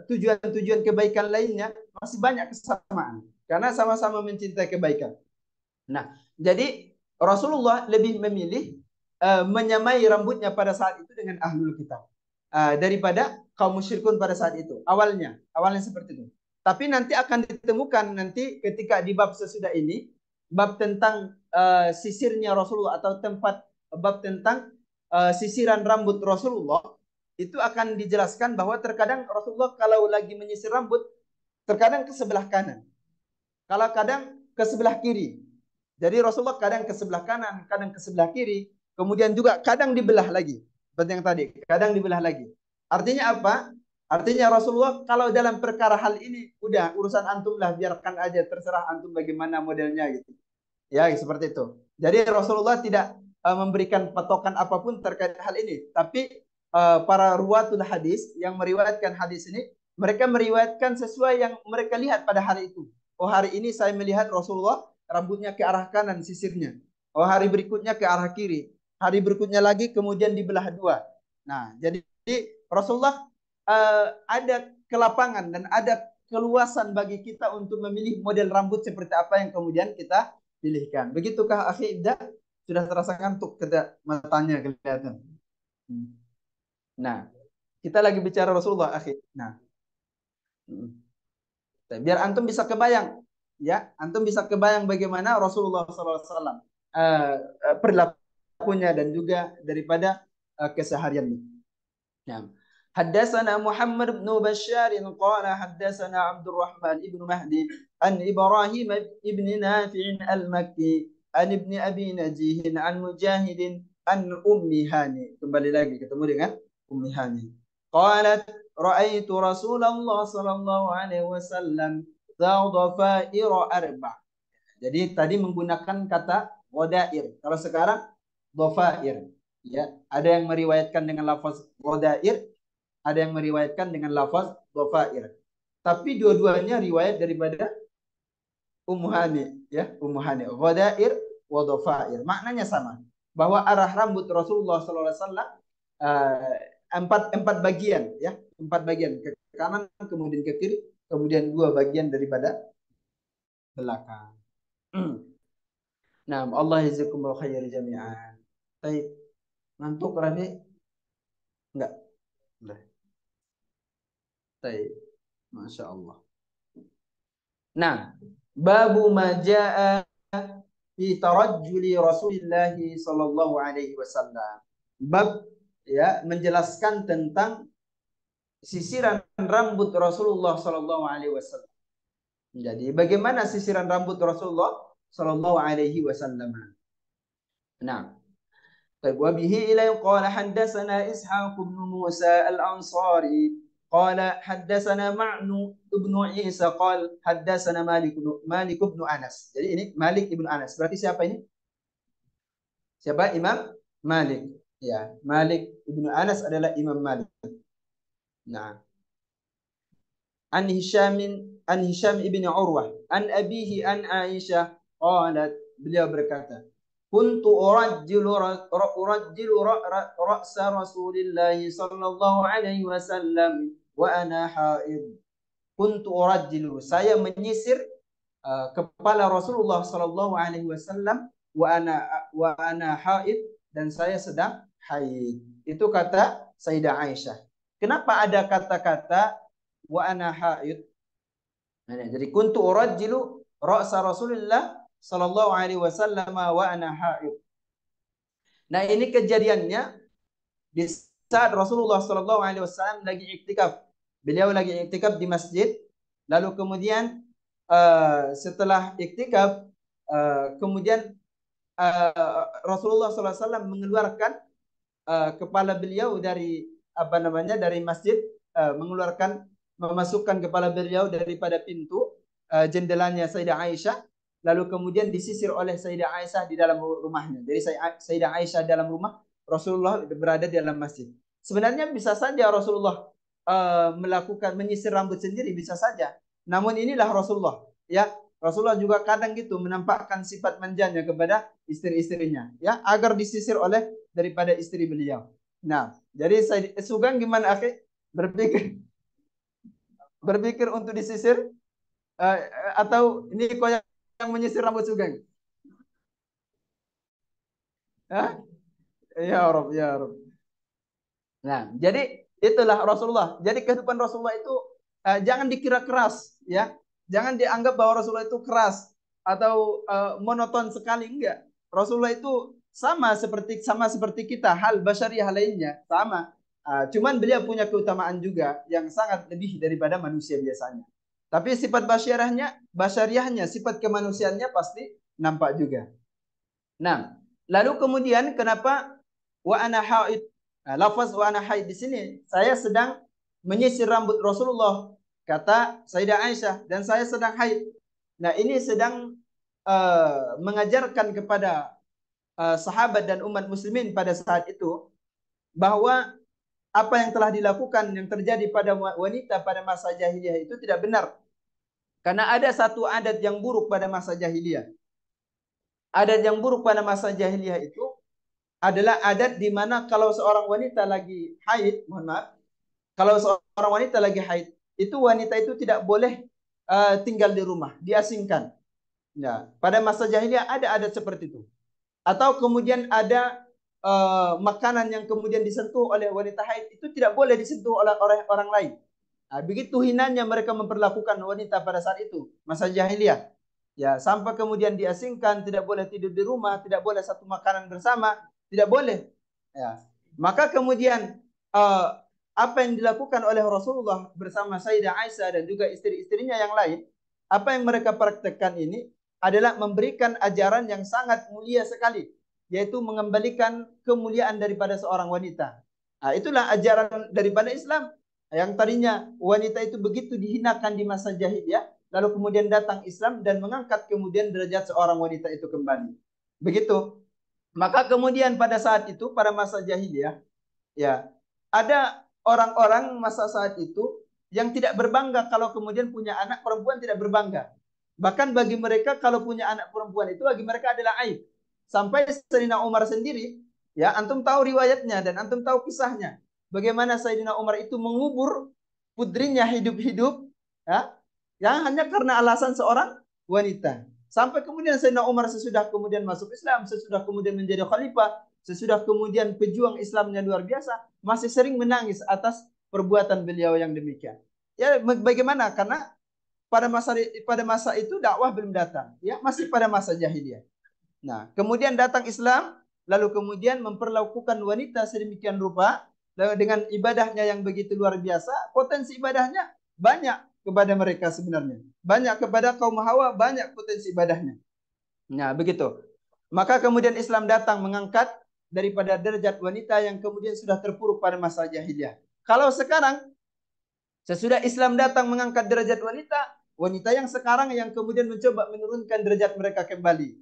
tujuan-tujuan kebaikan lainnya masih banyak kesamaan karena sama-sama mencintai kebaikan. Nah, jadi Rasulullah lebih memilih menyamai rambutnya pada saat itu dengan ahlul kitab daripada kaum musyrikun pada saat itu. Awalnya seperti itu. Tapi nanti akan ditemukan nanti ketika di bab sesudah ini, bab tentang sisirnya Rasulullah atau bab tentang sisiran rambut Rasulullah, itu akan dijelaskan bahwa terkadang Rasulullah kalau lagi menyisir rambut, terkadang ke sebelah kanan, kalau kadang ke sebelah kiri. Jadi Rasulullah kadang ke sebelah kanan, kadang ke sebelah kiri, kemudian juga kadang dibelah lagi. Seperti yang tadi, kadang dibelah lagi. Artinya apa? Artinya Rasulullah kalau dalam perkara hal ini udah urusan antum lah, biarkan aja, terserah antum bagaimana modelnya gitu. Ya, seperti itu. Jadi Rasulullah tidak memberikan patokan apapun terkait hal ini, tapi para ruwatul hadis yang meriwayatkan hadis ini, mereka meriwayatkan sesuai yang mereka lihat pada hari itu. Oh, hari ini saya melihat Rasulullah rambutnya ke arah kanan sisirnya. Oh, hari berikutnya ke arah kiri. Hari berikutnya lagi kemudian dibelah dua. Nah, jadi Rasulullah ada kelapangan dan ada keluasan bagi kita untuk memilih model rambut seperti apa yang kemudian kita pilihkan. Begitukah akhi Ibda? Sudah terasa ngantuk tidak matanya kelihatan. Nah, kita lagi bicara Rasulullah akhi. Nah, biar antum bisa kebayang, ya, antum bisa kebayang bagaimana Rasulullah SAW perilakunya dan juga daripada kesehariannya. Ya. حدثنا محمد بن بشار قال حدثنا عبد الرحمن بن مهدي عن إبراهيم بن نافع المكي عن ابن أبي نجيه عن مجاهد عن أم هاني. Kembali lagi ketemu dengan Ummi Hani. قالت رأيت رسول الله صلى الله عليه وسلم ذا ضفائر أربع. Jadi tadi menggunakan kata wadair. Kalau sekarang dhafair. Ya, ada yang meriwayatkan dengan lafaz wadair, ada yang meriwayatkan dengan lafaz dhafair. Tapi dua-duanya riwayat daripada Ummu Hani, ya, Ummu Hani. Ghadair wa dhafair. Maknanya sama. Bahwa arah rambut Rasulullah sallallahu alaihi wasallam empat bagian, ya, empat bagian, ke kanan, kemudian ke kiri, kemudian dua bagian daripada belakang. Nah, Allah jazakumul khair jami'an. Baik. Ngantuk Rabi? Enggak. Udah. Baik. Masya Allah. Nah, babu majaa fi tarajjuli Rasulillah sallallahu alaihi wasallam. Bab, ya, menjelaskan tentang sisiran rambut Rasulullah sallallahu alaihi wasallam. Jadi bagaimana sisiran rambut Rasulullah sallallahu alaihi wasallam? Nah, وبه إليه قال حدثنا إسحاق بن موسى الأنصاري قال حدثنا معن بن عيسى قال حدثنا مالك بن أنس. Jadi ini Malik ibn Anas. Berarti siapa ini? Siapa? Imam Malik. Ya, Malik ibnu Anas adalah Imam Malik. Nah, an Hisham ibn Urwah an abihi an Aisyah qalat, beliau berkata, kuntu urajjilu ra'sa Rasulillah sallallahu alaihi wasallam wa ana haid. Kuntu urajjilu, saya menyisir kepala Rasulullah sallallahu alaihi wasallam wa ana haid, dan saya sedang haid. Itu kata Sayyidah Aisyah. Kenapa ada kata-kata wa ana haid? Nah, jadi kuntu urajjilu ra'sa Rasulullah sallallahu alaihi wasallam wa ana haid. Nah, ini kejadiannya di saat Rasulullah sallallahu alaihi wasallam lagi iktikaf. Beliau lagi iktikaf di masjid. Lalu kemudian setelah iktikaf, kemudian Rasulullah sallallahu alaihi wasallam mengeluarkan kepala beliau dari dari masjid, memasukkan kepala beliau daripada pintu jendelanya Sayyidah Aisyah, lalu kemudian disisir oleh Sayyidah Aisyah di dalam rumahnya. Jadi Sayyidah Aisyah dalam rumah, Rasulullah berada di dalam masjid. Sebenarnya bisa saja Rasulullah melakukan menyisir rambut sendiri, bisa saja. Namun inilah Rasulullah, ya. Rasulullah juga kadang gitu menampakkan sifat manjanya kepada istri-istrinya, ya, agar disisir oleh daripada istri beliau. Nah, jadi Sugeng gimana, akhi? Berpikir untuk disisir atau ini kau yang menyisir rambut Sugeng? Hah? Ya Rob, ya Rob. Nah, jadi itulah Rasulullah. Jadi kehidupan Rasulullah itu jangan dikira keras, ya. Jangan dianggap bahwa Rasulullah itu keras atau monoton sekali, enggak. Rasulullah itu sama seperti kita, hal basyariah lainnya sama. Cuman beliau punya keutamaan juga yang sangat lebih daripada manusia biasanya. Tapi sifat basyariahnya, sifat kemanusiaannya pasti nampak juga. Nah, lalu kemudian kenapa wa ana haid? Lafaz wa ana haid di sini, saya sedang menyisir rambut Rasulullah, kata Sayyidah Aisyah, dan saya sedang haid. Nah, ini sedang mengajarkan kepada sahabat dan umat muslimin pada saat itu bahwa apa yang telah dilakukan, yang terjadi pada wanita pada masa jahiliyah itu tidak benar. Karena ada satu adat yang buruk pada masa jahiliyah. Adat yang buruk pada masa jahiliyah itu adalah adat di mana kalau seorang wanita lagi haid, kalau seorang wanita lagi haid, itu wanita itu tidak boleh tinggal di rumah, diasingkan. Nah, pada masa jahiliyah ada adat seperti itu. Atau kemudian ada makanan yang kemudian disentuh oleh wanita haid itu tidak boleh disentuh oleh orang lain. Nah, begitu hinanya mereka memperlakukan wanita pada saat itu, masa jahiliyah. Ya, sampai kemudian diasingkan, tidak boleh tidur di rumah, tidak boleh satu makanan bersama, tidak boleh. Ya. Maka kemudian apa yang dilakukan oleh Rasulullah bersama Sayyidah Aisyah dan juga istri-istrinya yang lain, apa yang mereka praktekkan ini adalah memberikan ajaran yang sangat mulia sekali, yaitu mengembalikan kemuliaan daripada seorang wanita. Nah, itulah ajaran daripada Islam. Yang tadinya wanita itu begitu dihinakan di masa jahiliyah, lalu kemudian datang Islam dan mengangkat kemudian derajat seorang wanita itu kembali. Begitu. Maka kemudian pada saat itu, pada masa jahiliyah, ya, ada orang-orang masa saat itu yang tidak berbangga kalau kemudian punya anak perempuan, tidak berbangga. Bahkan bagi mereka kalau punya anak perempuan itu bagi mereka adalah aib. Sampai Sayyidina Umar sendiri, ya, antum tahu riwayatnya dan antum tahu kisahnya. Bagaimana Sayyidina Umar itu mengubur putrinya hidup-hidup, ya, yang hanya karena alasan seorang wanita. Sampai kemudian Sayyidina Umar sesudah kemudian masuk Islam, sesudah kemudian menjadi khalifah, sesudah kemudian pejuang Islamnya luar biasa, masih sering menangis atas perbuatan beliau yang demikian. Ya, bagaimana? Karena pada masa itu dakwah belum datang, ya, masih pada masa jahiliyah. Nah, kemudian datang Islam, lalu kemudian memperlakukan wanita sedemikian rupa dengan ibadahnya yang begitu luar biasa. Potensi ibadahnya banyak kepada mereka sebenarnya. Banyak kepada kaum Hawa, banyak potensi ibadahnya. Nah, begitu. Maka kemudian Islam datang mengangkat daripada derajat wanita yang kemudian sudah terpuruk pada masa jahiliyah. Kalau sekarang, sesudah Islam datang mengangkat derajat wanita, wanita yang sekarang yang kemudian mencoba menurunkan derajat mereka kembali.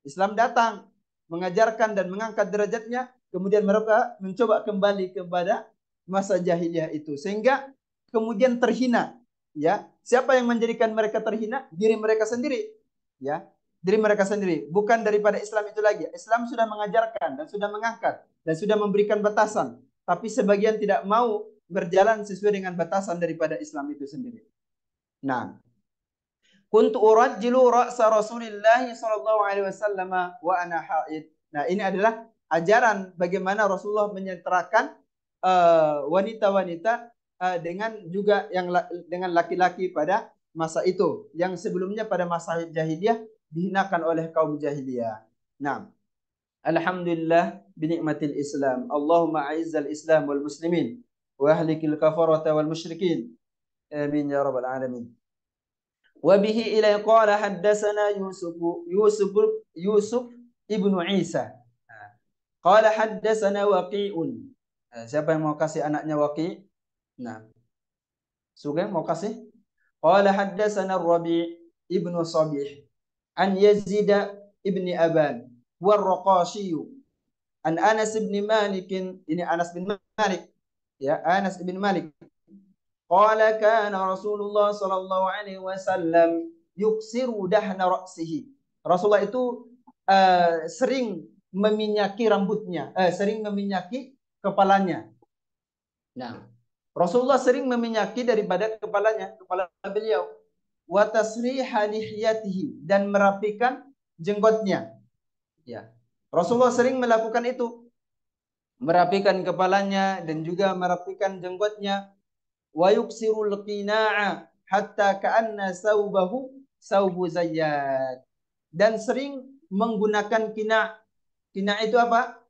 Islam datang, mengajarkan dan mengangkat derajatnya, kemudian mereka mencoba kembali kepada masa jahiliyah itu, sehingga kemudian terhina. Ya, siapa yang menjadikan mereka terhina? Diri mereka sendiri. Ya, diri mereka sendiri, bukan daripada Islam itu lagi. Islam sudah mengajarkan dan sudah mengangkat dan sudah memberikan batasan, tapi sebagian tidak mau berjalan sesuai dengan batasan daripada Islam itu sendiri. Nah, kuntu urajjilu ra'sa Rasulillah sallallahu alaihi wasallam wa ana haid. Nah, ini adalah ajaran bagaimana Rasulullah menyenterakan wanita-wanita dengan juga dengan laki-laki pada masa itu, yang sebelumnya pada masa jahiliyah dihinakan oleh kaum jahiliyah. Nah, alhamdulillah binikmatil Islam. Allahumma a'izzal Islam wal muslimin wa ahlikil kafarata wal musyrikin. Amin ya rabbal alamin. وبه إلى قال حدثنا يوسف ابن عيسى قال حدثنا وقيع. Siapa yang mau kasih anaknya Waqi'? Nah, Sugeng mau kasih? Qala haddatsana Rabi' ibnu Sabih an Yazid ibni Aban war-Raqashi an Anas ibn Malik. Ini Anas bin Malik, ya, Anas bin Malik. Qala kana Rasulullah sallallahu alaihi wasallam yuksiru dahna ra'sihi. Rasulullah itu sering meminyaki rambutnya, sering meminyaki kepalanya. Nah, Rasulullah sering meminyaki daripada kepalanya, kepala beliau. Wa tasriha lihiyatihi, dan merapikan jenggotnya. Ya. Rasulullah sering melakukan itu. Merapikan kepalanya dan juga merapikan jenggotnya. Wa yuksirul qina'a hatta ka'anna saubahu saubu zayyad. Dan sering menggunakan qina'. Qina' itu apa?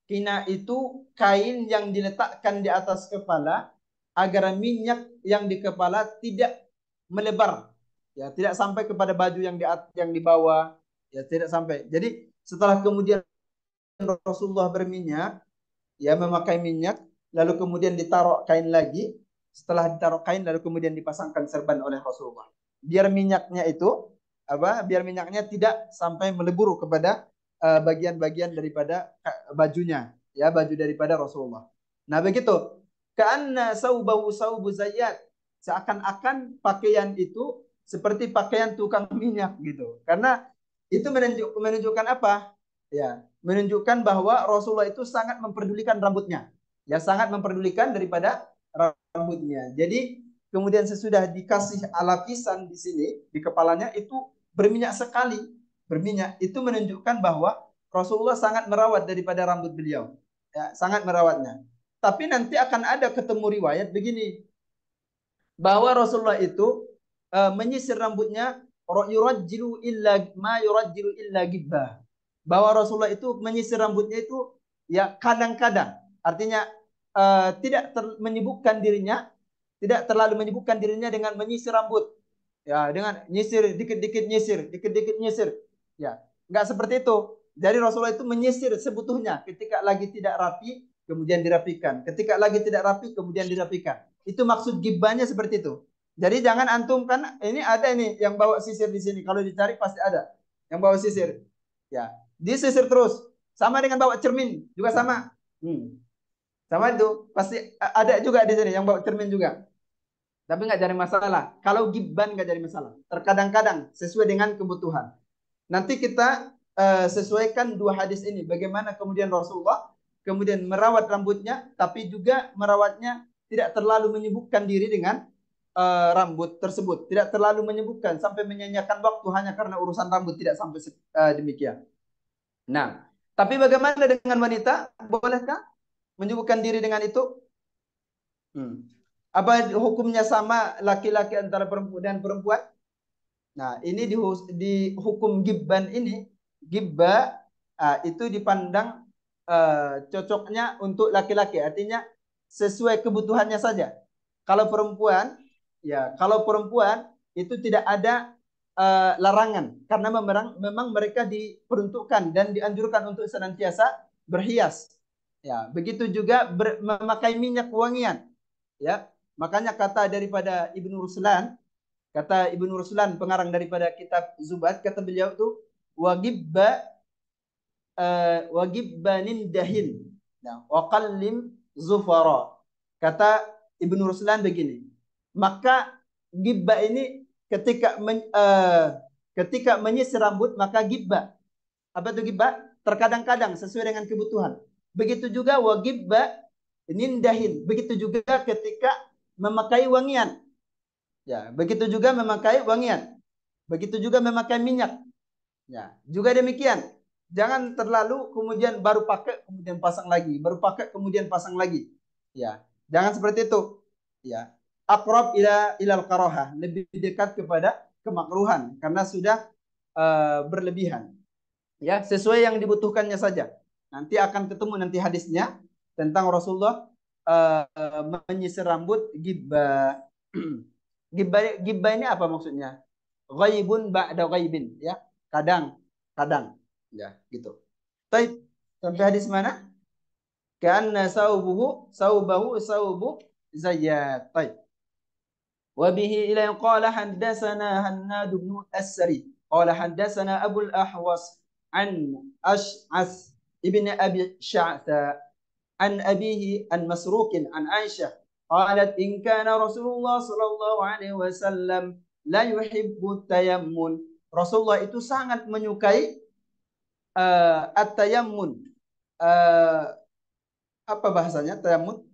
Qina' itu kain yang diletakkan di atas kepala agar minyak yang di kepala tidak melebar. Ya, tidak sampai kepada baju yang di bawah. Ya, tidak sampai. Jadi setelah kemudian Rasulullah berminyak, ya, memakai minyak, lalu kemudian ditaruh kain lagi. Setelah ditaruh kain, lalu kemudian dipasangkan serban oleh Rasulullah. Biar minyaknya itu biar minyaknya tidak sampai melebur kepada bagian-bagian daripada bajunya, ya, baju daripada Rasulullah. Nah, begitu. Ka'anna saubahu saubu zayyat. Seakan-akan pakaian itu seperti pakaian tukang minyak gitu. Karena itu menunjukkan apa? Ya, menunjukkan bahwa Rasulullah itu sangat memperdulikan rambutnya. Ya, sangat memperdulikan daripada rambutnya. Jadi kemudian sesudah dikasih lapisan di sini di kepalanya itu berminyak sekali, berminyak. Itu menunjukkan bahwa Rasulullah sangat merawat daripada rambut beliau, ya, sangat merawatnya. Tapi nanti akan ada ketemu riwayat begini, bahwa Rasulullah itu menyisir rambutnya, yurajjilu illa ma yurajjilu illa gibbah. Bahwa Rasulullah itu menyisir rambutnya itu ya kadang-kadang, artinya tidak menyibukkan dirinya, tidak terlalu menyibukkan dirinya dengan menyisir rambut. Ya, dengan nyisir dikit-dikit nyisir, dikit-dikit nyisir. Ya, enggak seperti itu. Jadi Rasulullah itu menyisir sebutuhnya. Ketika lagi tidak rapi, kemudian dirapikan. Ketika lagi tidak rapi, kemudian dirapikan. Itu maksud gibahnya seperti itu. Jadi jangan antum, kan ini ada ini yang bawa sisir di sini. Kalau dicari pasti ada yang bawa sisir. Ya, disisir terus. Sama dengan bawa cermin, juga sama. Sama itu, pasti ada juga di sini yang bawa cermin juga. Tapi nggak jadi masalah. Kalau giban nggak jadi masalah. Terkadang-kadang sesuai dengan kebutuhan. Nanti kita sesuaikan dua hadis ini. Bagaimana kemudian Rasulullah kemudian merawat rambutnya, tapi juga merawatnya tidak terlalu menyibukkan diri dengan rambut tersebut. Tidak terlalu menyibukkan sampai menyanyiakan waktu hanya karena urusan rambut. Tidak sampai demikian. Nah, tapi bagaimana dengan wanita? Bolehkah menyibukkan diri dengan itu? Apa hukumnya sama laki-laki antara perempuan dan perempuan? Nah, ini di hukum gibban ini, gibba itu dipandang cocoknya untuk laki-laki, artinya sesuai kebutuhannya saja. Kalau perempuan, ya, kalau perempuan itu tidak ada larangan, karena memang mereka diperuntukkan dan dianjurkan untuk senantiasa berhias. Ya, begitu juga memakai minyak wangian. Ya, makanya kata daripada Ibnu Ruslan, pengarang daripada kitab Zubat, kata beliau itu wagibba wa gibbanin dahin. Nah, wa qallim zufara. Kata Ibnu Ruslan begini. Maka gibba ini ketika menyisir rambut maka gibba. Apa itu gibba? Terkadang-kadang sesuai dengan kebutuhan. Begitu juga wa gibba nindahin. Begitu juga ketika memakai wangian. Ya, begitu juga memakai wangian. Begitu juga memakai minyak. Ya, juga demikian. Jangan terlalu kemudian baru pakai kemudian pasang lagi, baru pakai kemudian pasang lagi. Ya, jangan seperti itu. Ya, aqrab ilal karaha, lebih dekat kepada kemakruhan karena sudah berlebihan. Ya, sesuai yang dibutuhkannya saja. Nanti akan ketemu nanti hadisnya tentang Rasulullah menyisir rambut gibba. Gibba ini apa maksudnya? Ghaibun ba'da ghaibin, ya. Kadang. Ya, gitu. Baik, sampai hadis mana? Karena saubuhu zayyat. Baik. Wa bihi ila qala haddatsana Hannad bin As-Sari. Qala haddatsana Abu al-Ahwas an Ash'as ibn Abi Sya'tha an abihi an Masruq an Aisyah qalat in kana Rasulullah sallallahu alaihi wasallam la yuhibbu tayammun. Rasulullah itu sangat menyukai at-tayammun. Apa bahasanya tayammun?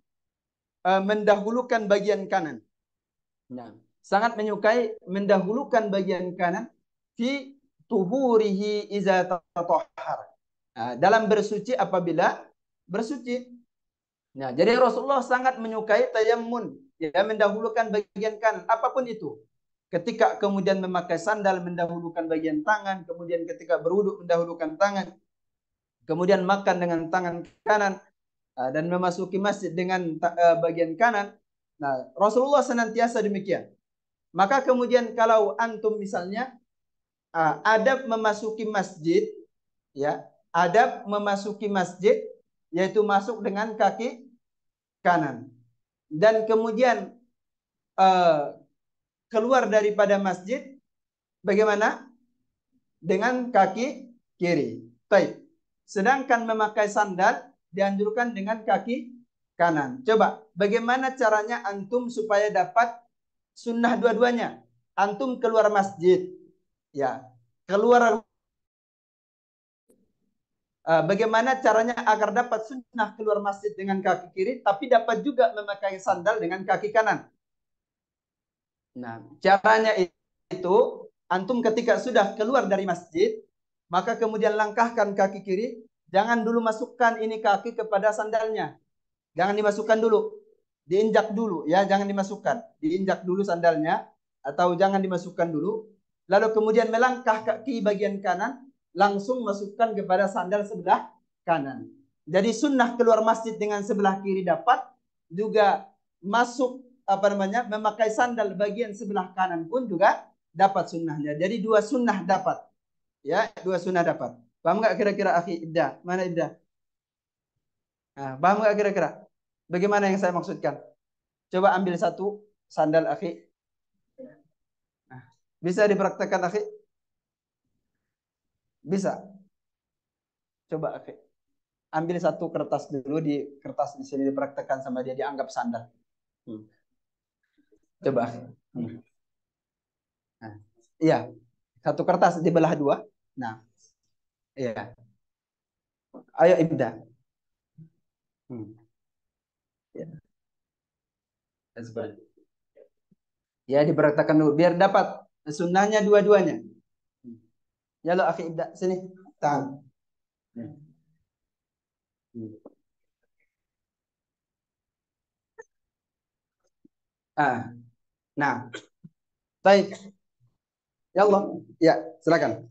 Mendahulukan bagian kanan. Nah, sangat menyukai mendahulukan bagian kanan fi tuhurihi iza tatahhar. Dalam bersuci apabila bersuci. Nah, jadi Rasulullah sangat menyukai tayammun, ya, mendahulukan bagian kanan apapun itu. Ketika kemudian memakai sandal mendahulukan bagian tangan, kemudian ketika berwudu mendahulukan tangan, kemudian makan dengan tangan kanan dan memasuki masjid dengan bagian kanan. Nah, Rasulullah senantiasa demikian. Maka kemudian kalau antum misalnya adab memasuki masjid, ya, adab memasuki masjid yaitu masuk dengan kaki kanan dan kemudian keluar daripada masjid bagaimana? Dengan kaki kiri. Baik. Sedangkan memakai sandal dianjurkan dengan kaki kanan. Coba, bagaimana caranya antum supaya dapat sunnah dua-duanya? Antum keluar masjid, ya, keluar. Bagaimana caranya agar dapat sunnah keluar masjid dengan kaki kiri, tapi dapat juga memakai sandal dengan kaki kanan? Nah, caranya itu, antum ketika sudah keluar dari masjid, maka kemudian langkahkan kaki kiri, jangan dulu masukkan ini kaki kepada sandalnya. Jangan dimasukkan dulu. Diinjak dulu, ya, jangan dimasukkan. Diinjak dulu sandalnya, atau jangan dimasukkan dulu. Lalu kemudian melangkah kaki bagian kanan, langsung masukkan kepada sandal sebelah kanan. Jadi sunnah keluar masjid dengan sebelah kiri dapat, juga masuk memakai sandal bagian sebelah kanan pun juga dapat sunnahnya. Jadi dua sunnah dapat, ya, dua sunnah dapat. Paham nggak kira-kira akhi Ibda? Mana Ibda? Nah, paham nggak kira-kira? Bagaimana yang saya maksudkan? Coba ambil satu sandal akhi. Nah, bisa dipraktekkan akhi? Bisa. Coba akhi. Ambil satu kertas dulu, di kertas di sini dipraktekkan sama dia, dianggap sandal. Coba. Nah, iya, satu kertas dibelah dua. Nah, iya. Ayo Ibda. Ya. Ya, dipraktekkan dulu biar dapat sunnahnya dua-duanya. Ya lo akhi Ibda, sini. Tangan. Nah, baik. Ya Allah, ya silakan.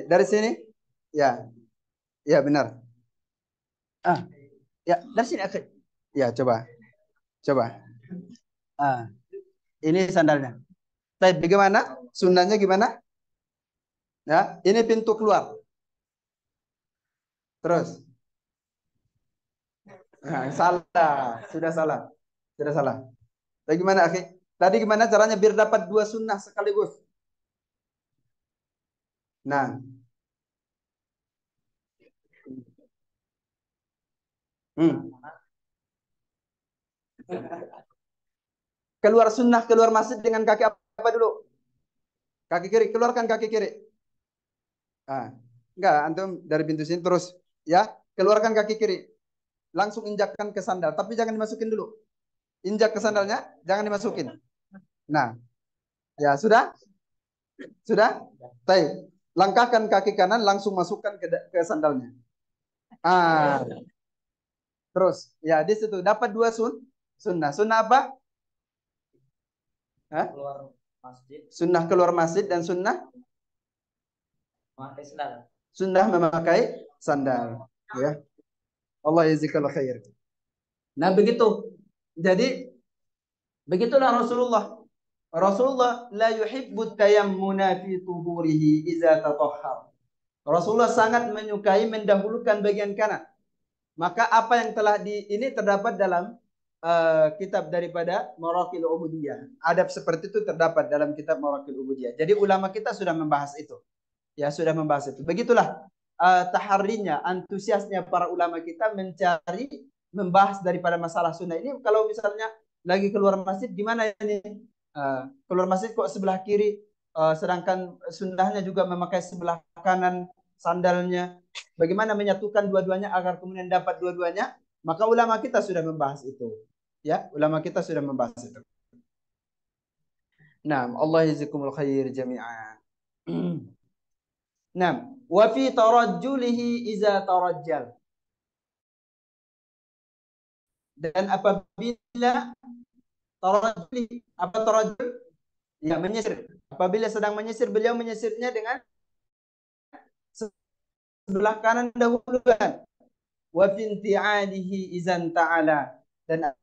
Dari sini, ya, ya benar. Ya dari sini akhi. Ya coba. Ini sandalnya. Baik, bagaimana? Sunnahnya gimana? Ya, ini pintu keluar. Terus. Nah, salah, sudah salah. Bagaimana akhi? Tadi gimana caranya biar dapat dua sunnah sekaligus? Nah, Hmm. Keluar sunnah, keluar masjid dengan kaki apa dulu? Kaki kiri, keluarkan kaki kiri. Ah, enggak, antum dari pintu sini terus ya, keluarkan kaki kiri. Langsung injakkan ke sandal, tapi jangan dimasukin dulu. Injak ke sandalnya, jangan dimasukin. Nah, ya sudah? Sudah? Baik. Langkahkan kaki kanan, langsung masukkan ke sandalnya. Ah, terus ya di situ dapat dua sunnah. Sunnah apa? Hah? Keluar masjid, Sunnah keluar masjid dan sunnah memakai sandal. sunnah memakai sandal. Ya, Allah yazikal khair. Nah begitu. Jadi begitulah Rasulullah. Rasulullah la yuhibbu tayammuna fi tuhurihi iza tatahhar. Rasulullah sangat menyukai mendahulukan bagian kanan. Maka apa yang telah ini terdapat dalam kitab daripada Maraqil Ubudiyah. Adab seperti itu terdapat dalam kitab Maraqil Ubudiyah. Jadi ulama kita sudah membahas itu. Ya, sudah membahas itu. Begitulah taharinya, antusiasnya para ulama kita mencari membahas daripada masalah sunnah ini. Kalau misalnya lagi keluar masjid gimana ini? Keluar masjid kok sebelah kiri, sedangkan sunnahnya juga memakai sebelah kanan sandalnya. Bagaimana menyatukan dua-duanya agar kemudian dapat dua-duanya? Maka ulama kita sudah membahas itu. Ya, ulama kita sudah membahas itu. Nah, Allah yazikumul khair jami'an. Nah, wa fi tarajjulihi iza tarajjal. Dan apabila tarajjul, apa tarajjul? Ya, menyisir. Apabila sedang menyisir, beliau menyisirnya dengan sebelah kanan dahuluan. Wa fi inti'alihi izan ta'ala. Dan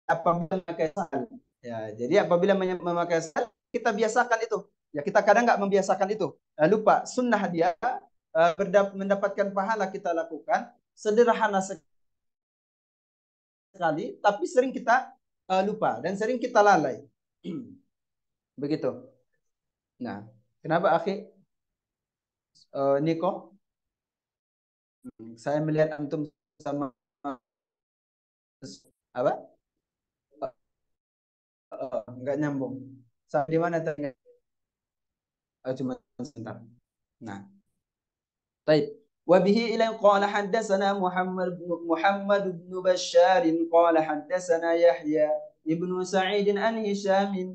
apabila memakai sandal. Ya, jadi apabila memakai sandal, kita biasakan itu. Ya, kita kadang nggak membiasakan itu. Lupa sunnah dia mendapatkan pahala kita lakukan sederhana sekali, tapi sering kita lupa dan sering kita lalai. Begitu. Nah, kenapa akhi Niko? Saya melihat antum sama apa? Enggak nyambung. Sampai di mana tadi? Cuma sebentar. Nah, baik. وبه إلى قال حدثنا محمد بن بشار قال حدثنا يحيى ابن سعيد عن هشام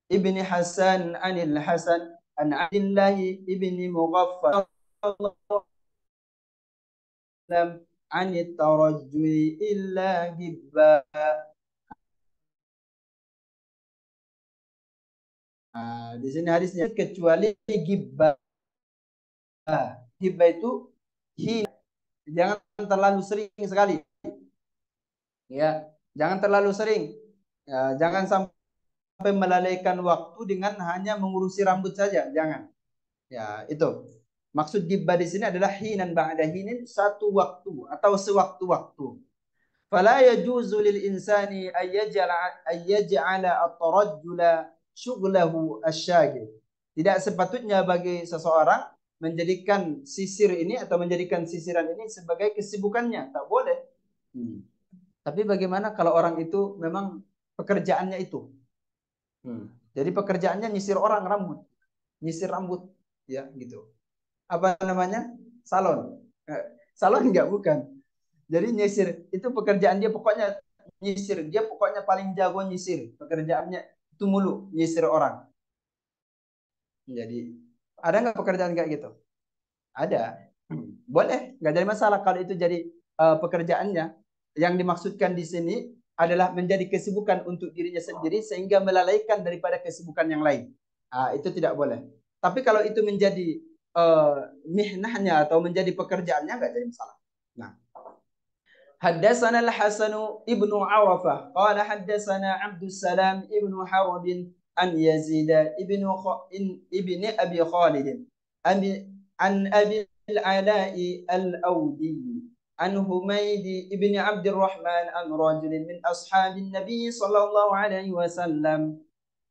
ابن حسان عن الحسن عن عبد الله ابن مغفر عن الترجل إلا هبا. Di sini hadisnya kecuali gibba. Gibba itu jangan terlalu sering sekali. Ya, jangan terlalu sering. Ya, jangan sampai melalaikan waktu dengan hanya mengurusi rambut saja, jangan. Ya, itu. Maksud gibba di sini adalah hinan ba'da hinin, satu waktu atau sewaktu-waktu. Fala yajuzu lil insani ayyaj'ala at-tarajjula syughlahu asy-syaghil. Tidak sepatutnya bagi seseorang menjadikan sisir ini atau menjadikan sisiran ini sebagai kesibukannya, tak boleh. Tapi bagaimana kalau orang itu memang pekerjaannya itu? Jadi pekerjaannya nyisir orang rambut, nyisir rambut, ya gitu. Apa namanya? Salon. Salon enggak, bukan. Jadi nyisir itu pekerjaan dia, pokoknya nyisir. Dia pokoknya paling jago nyisir. Pekerjaannya itu mulu nyisir orang. Jadi ada nggak pekerjaan kayak gitu? Ada. Boleh, nggak jadi masalah kalau itu jadi pekerjaannya. Yang dimaksudkan di sini adalah menjadi kesibukan untuk dirinya sendiri sehingga melalaikan daripada kesibukan yang lain. Itu tidak boleh. Tapi kalau itu menjadi mihnahnya atau menjadi pekerjaannya nggak jadi masalah. Nah, حدثنا الحسن ابن عرفة قال حدثنا عبد السلام ابن حرب عن يزيد ابن أبي خالد عن أبي العلاء الأودي عن حميد ابن عبد الرحمن عن رجل من أصحاب النبي صلى الله عليه وسلم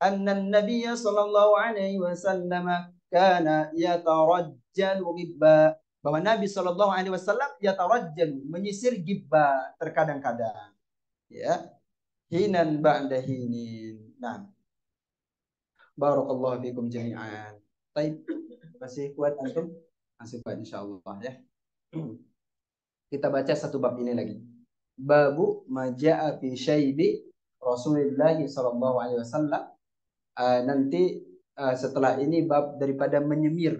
أن النبي صلى الله عليه وسلم كان يترجل غبا. bahwa Nabi Shallallahu Alaihi Wasallam yatarajjal, menyisir gibba terkadang-kadang, ya, hinan ba'da hinin. Nah, barakallahu fikum jami'an. Baik, masih kuat antum? Masih kuat insyaallah ya. Kita baca satu bab ini lagi. Babu maja'a fi syaibi Rasulullah sallallahu alaihi wasallam. Nanti setelah ini bab daripada menyemir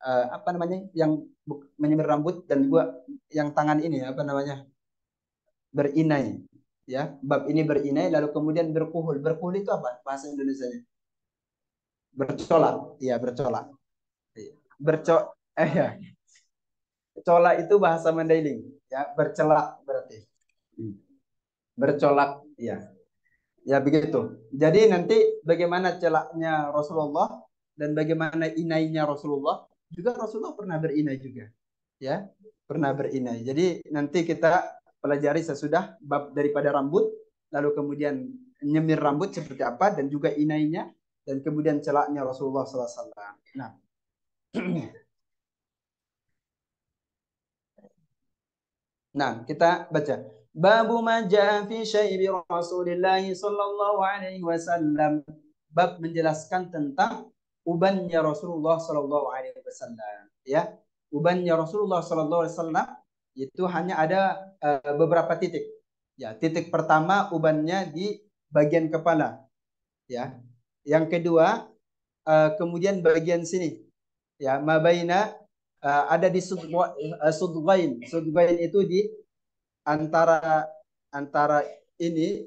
apa namanya, yang menyemir rambut, dan juga yang tangan ini apa namanya, berinai, ya. Bab ini berinai, lalu kemudian berkuhul. Berkuhul itu apa bahasa Indonesianya? Bercolak, ya, bercolak. Ya. Colak itu bahasa Mandailing, ya, bercelak berarti. Bercolak, ya. Ya begitu. Jadi nanti bagaimana celaknya Rasulullah dan bagaimana inainya Rasulullah. Juga Rasulullah pernah berinai juga, ya, pernah berinai. Jadi nanti kita pelajari sesudah bab daripada rambut, lalu kemudian nyemir rambut seperti apa, dan juga inainya, dan kemudian celaknya Rasulullah SAW. Nah, nah kita baca. Babu maja fi syaibi Rasulillah sallallahu alaihi wasallam. Bab menjelaskan tentang ubannya Rasulullah sallallahu alaihi wasallam, ya. Ubannya Rasulullah sallallahu alaihi wasallam itu hanya ada beberapa titik. Ya, titik pertama ubannya di bagian kepala, ya. Yang kedua kemudian bagian sini, ya, mabaina ada di sudghain. Sudghain itu di antara ini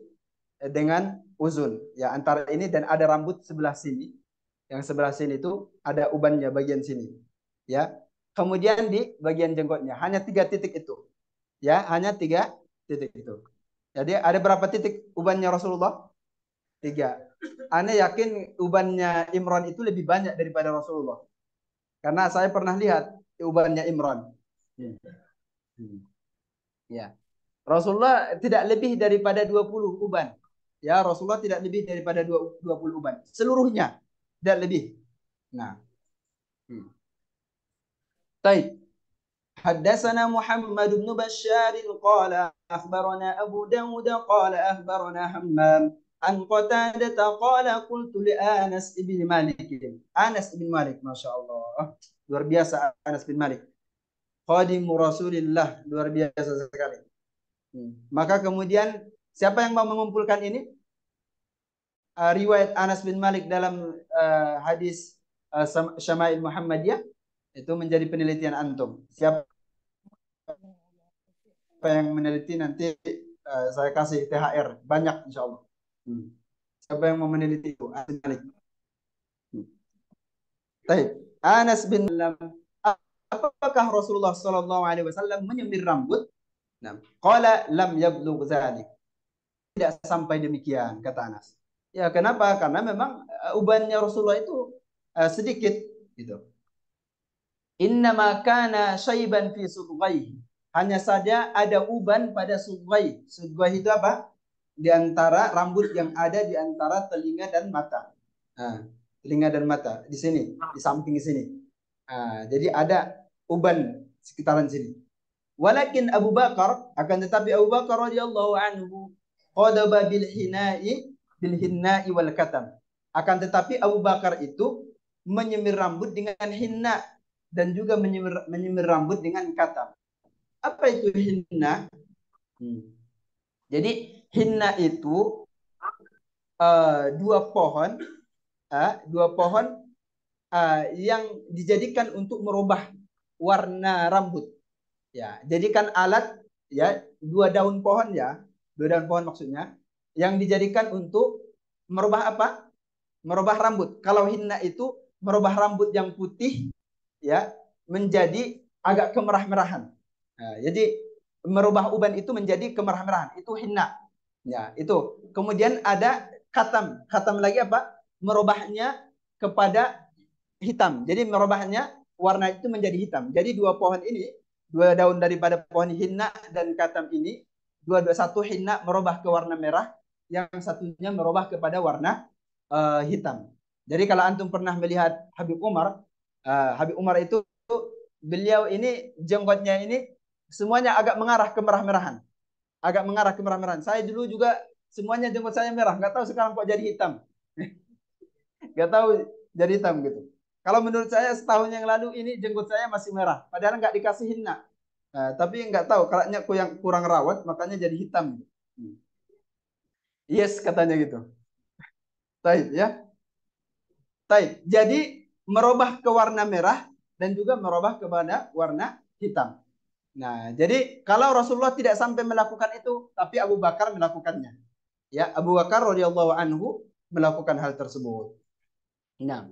dengan uzun, ya, antara ini dan ada rambut sebelah sini. Yang sebelah sini itu ada ubannya bagian sini, ya. Kemudian di bagian jenggotnya hanya 3 titik itu, ya, hanya 3 titik itu. Jadi ada berapa titik ubannya Rasulullah? 3. Anda yakin ubannya Imran itu lebih banyak daripada Rasulullah? Karena saya pernah lihat ubannya Imran. Ya. Rasulullah tidak lebih daripada 20 uban. Ya, Rasulullah tidak lebih daripada 20 uban. Seluruhnya tidak lebih. Nah. Baik. Haddatsana Muhammad bin Bashar qala akhbarana Abu Dawud qala akhbarana Hammam an Qatadah qala qultu li Anas ibn Malik. Anas ibn Malik, masyaallah. Luar biasa Anas bin Malik. Khadimu Rasulillah, luar biasa sekali. Maka kemudian siapa yang mau mengumpulkan ini? Riwayat Anas bin Malik dalam hadis Syama'il Muhammadiyah itu menjadi penelitian antum. Siapa yang meneliti nanti saya kasih THR banyak insyaallah. Siapa yang mau meneliti itu? Anas bin Malik. Baik. Anas bin Malik, apakah Rasulullah sallallahu alaihi wasallam menyemir rambut? Nah, qala lam yablugh dzalik. Tidak sampai demikian, kata Anas. Ya, kenapa? Karena memang ubannya Rasulullah itu sedikit gitu. Innama kana syaiban fi sudghaihi. Hanya saja ada uban pada sudghai. Sudghai itu apa? Di antara rambut yang ada di antara telinga dan mata. Nah, telinga dan mata di sini, di samping sini. Nah, jadi ada uban sekitaran sini. Walakin Abu Bakar, akan tetapi Abu Bakar radhiyallahu anhu qadaba bil hinna'i wal katam. Akan tetapi Abu Bakar itu menyemir rambut dengan hinna dan juga menyemir rambut dengan katam. Apa itu hinna? Jadi hinna itu dua pohon yang dijadikan untuk merubah warna rambut. Ya, jadikan alat, ya, 2 daun pohon, ya, 2 daun pohon maksudnya, yang dijadikan untuk merubah apa? Merubah rambut. Kalau hinna itu merubah rambut yang putih, ya, menjadi agak kemerah-merahan. Nah, jadi merubah uban itu menjadi kemerah-merahan. Itu hinna. Ya, itu. Kemudian ada katam. Katam lagi apa? Merubahnya kepada hitam. Jadi merubahnya warna itu menjadi hitam. Jadi 2 pohon ini, 2 daun daripada pohon hinna dan katam ini, satu hinna merubah ke warna merah, yang satunya merubah kepada warna hitam. Jadi kalau antum pernah melihat Habib Umar itu beliau ini jenggotnya ini semuanya agak mengarah ke merah-merahan. Agak mengarah ke merah-merahan. Saya dulu juga semuanya jenggot saya merah. Nggak tahu sekarang kok jadi hitam. Nggak tahu jadi hitam gitu. Kalau menurut saya setahun yang lalu ini jenggot saya masih merah. Padahal nggak dikasih henna. Tapi nggak tahu. Kalau kurang rawat makanya jadi hitam. Yes katanya gitu. Taib ya. Taib. Jadi merubah ke warna merah dan juga merubah kepada warna hitam. Nah, jadi kalau Rasulullah tidak sampai melakukan itu, tapi Abu Bakar melakukannya. Ya, Abu Bakar radhiyallahu anhu melakukan hal tersebut. Nah,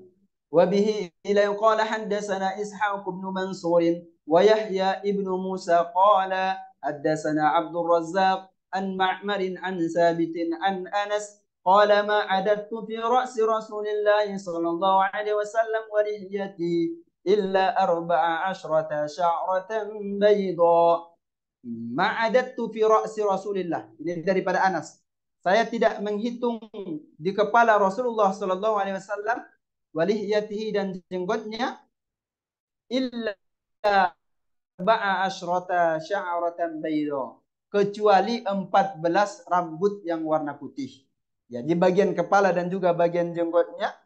wa bihi ila qala haddatsana Ishaq bin Mansur wa Yahya ibn Musa qala haddatsana Abdul Razzaq an Ma'mar an Sabit an Anas qala ma adattu fi ra'si Rasulillah sallallahu alaihi wasallam wa lihyati illa 14 sya'ratan bayda. Ma'adattu fi ra'si Rasulillah. Ini daripada Anas. Saya tidak menghitung di kepala Rasulullah sallallahu alaihi wasallam walihyatihi dan jenggotnya illa 14 sya'ratan bayda, kecuali 14 rambut yang warna putih. Ya, di bagian kepala dan juga bagian jenggotnya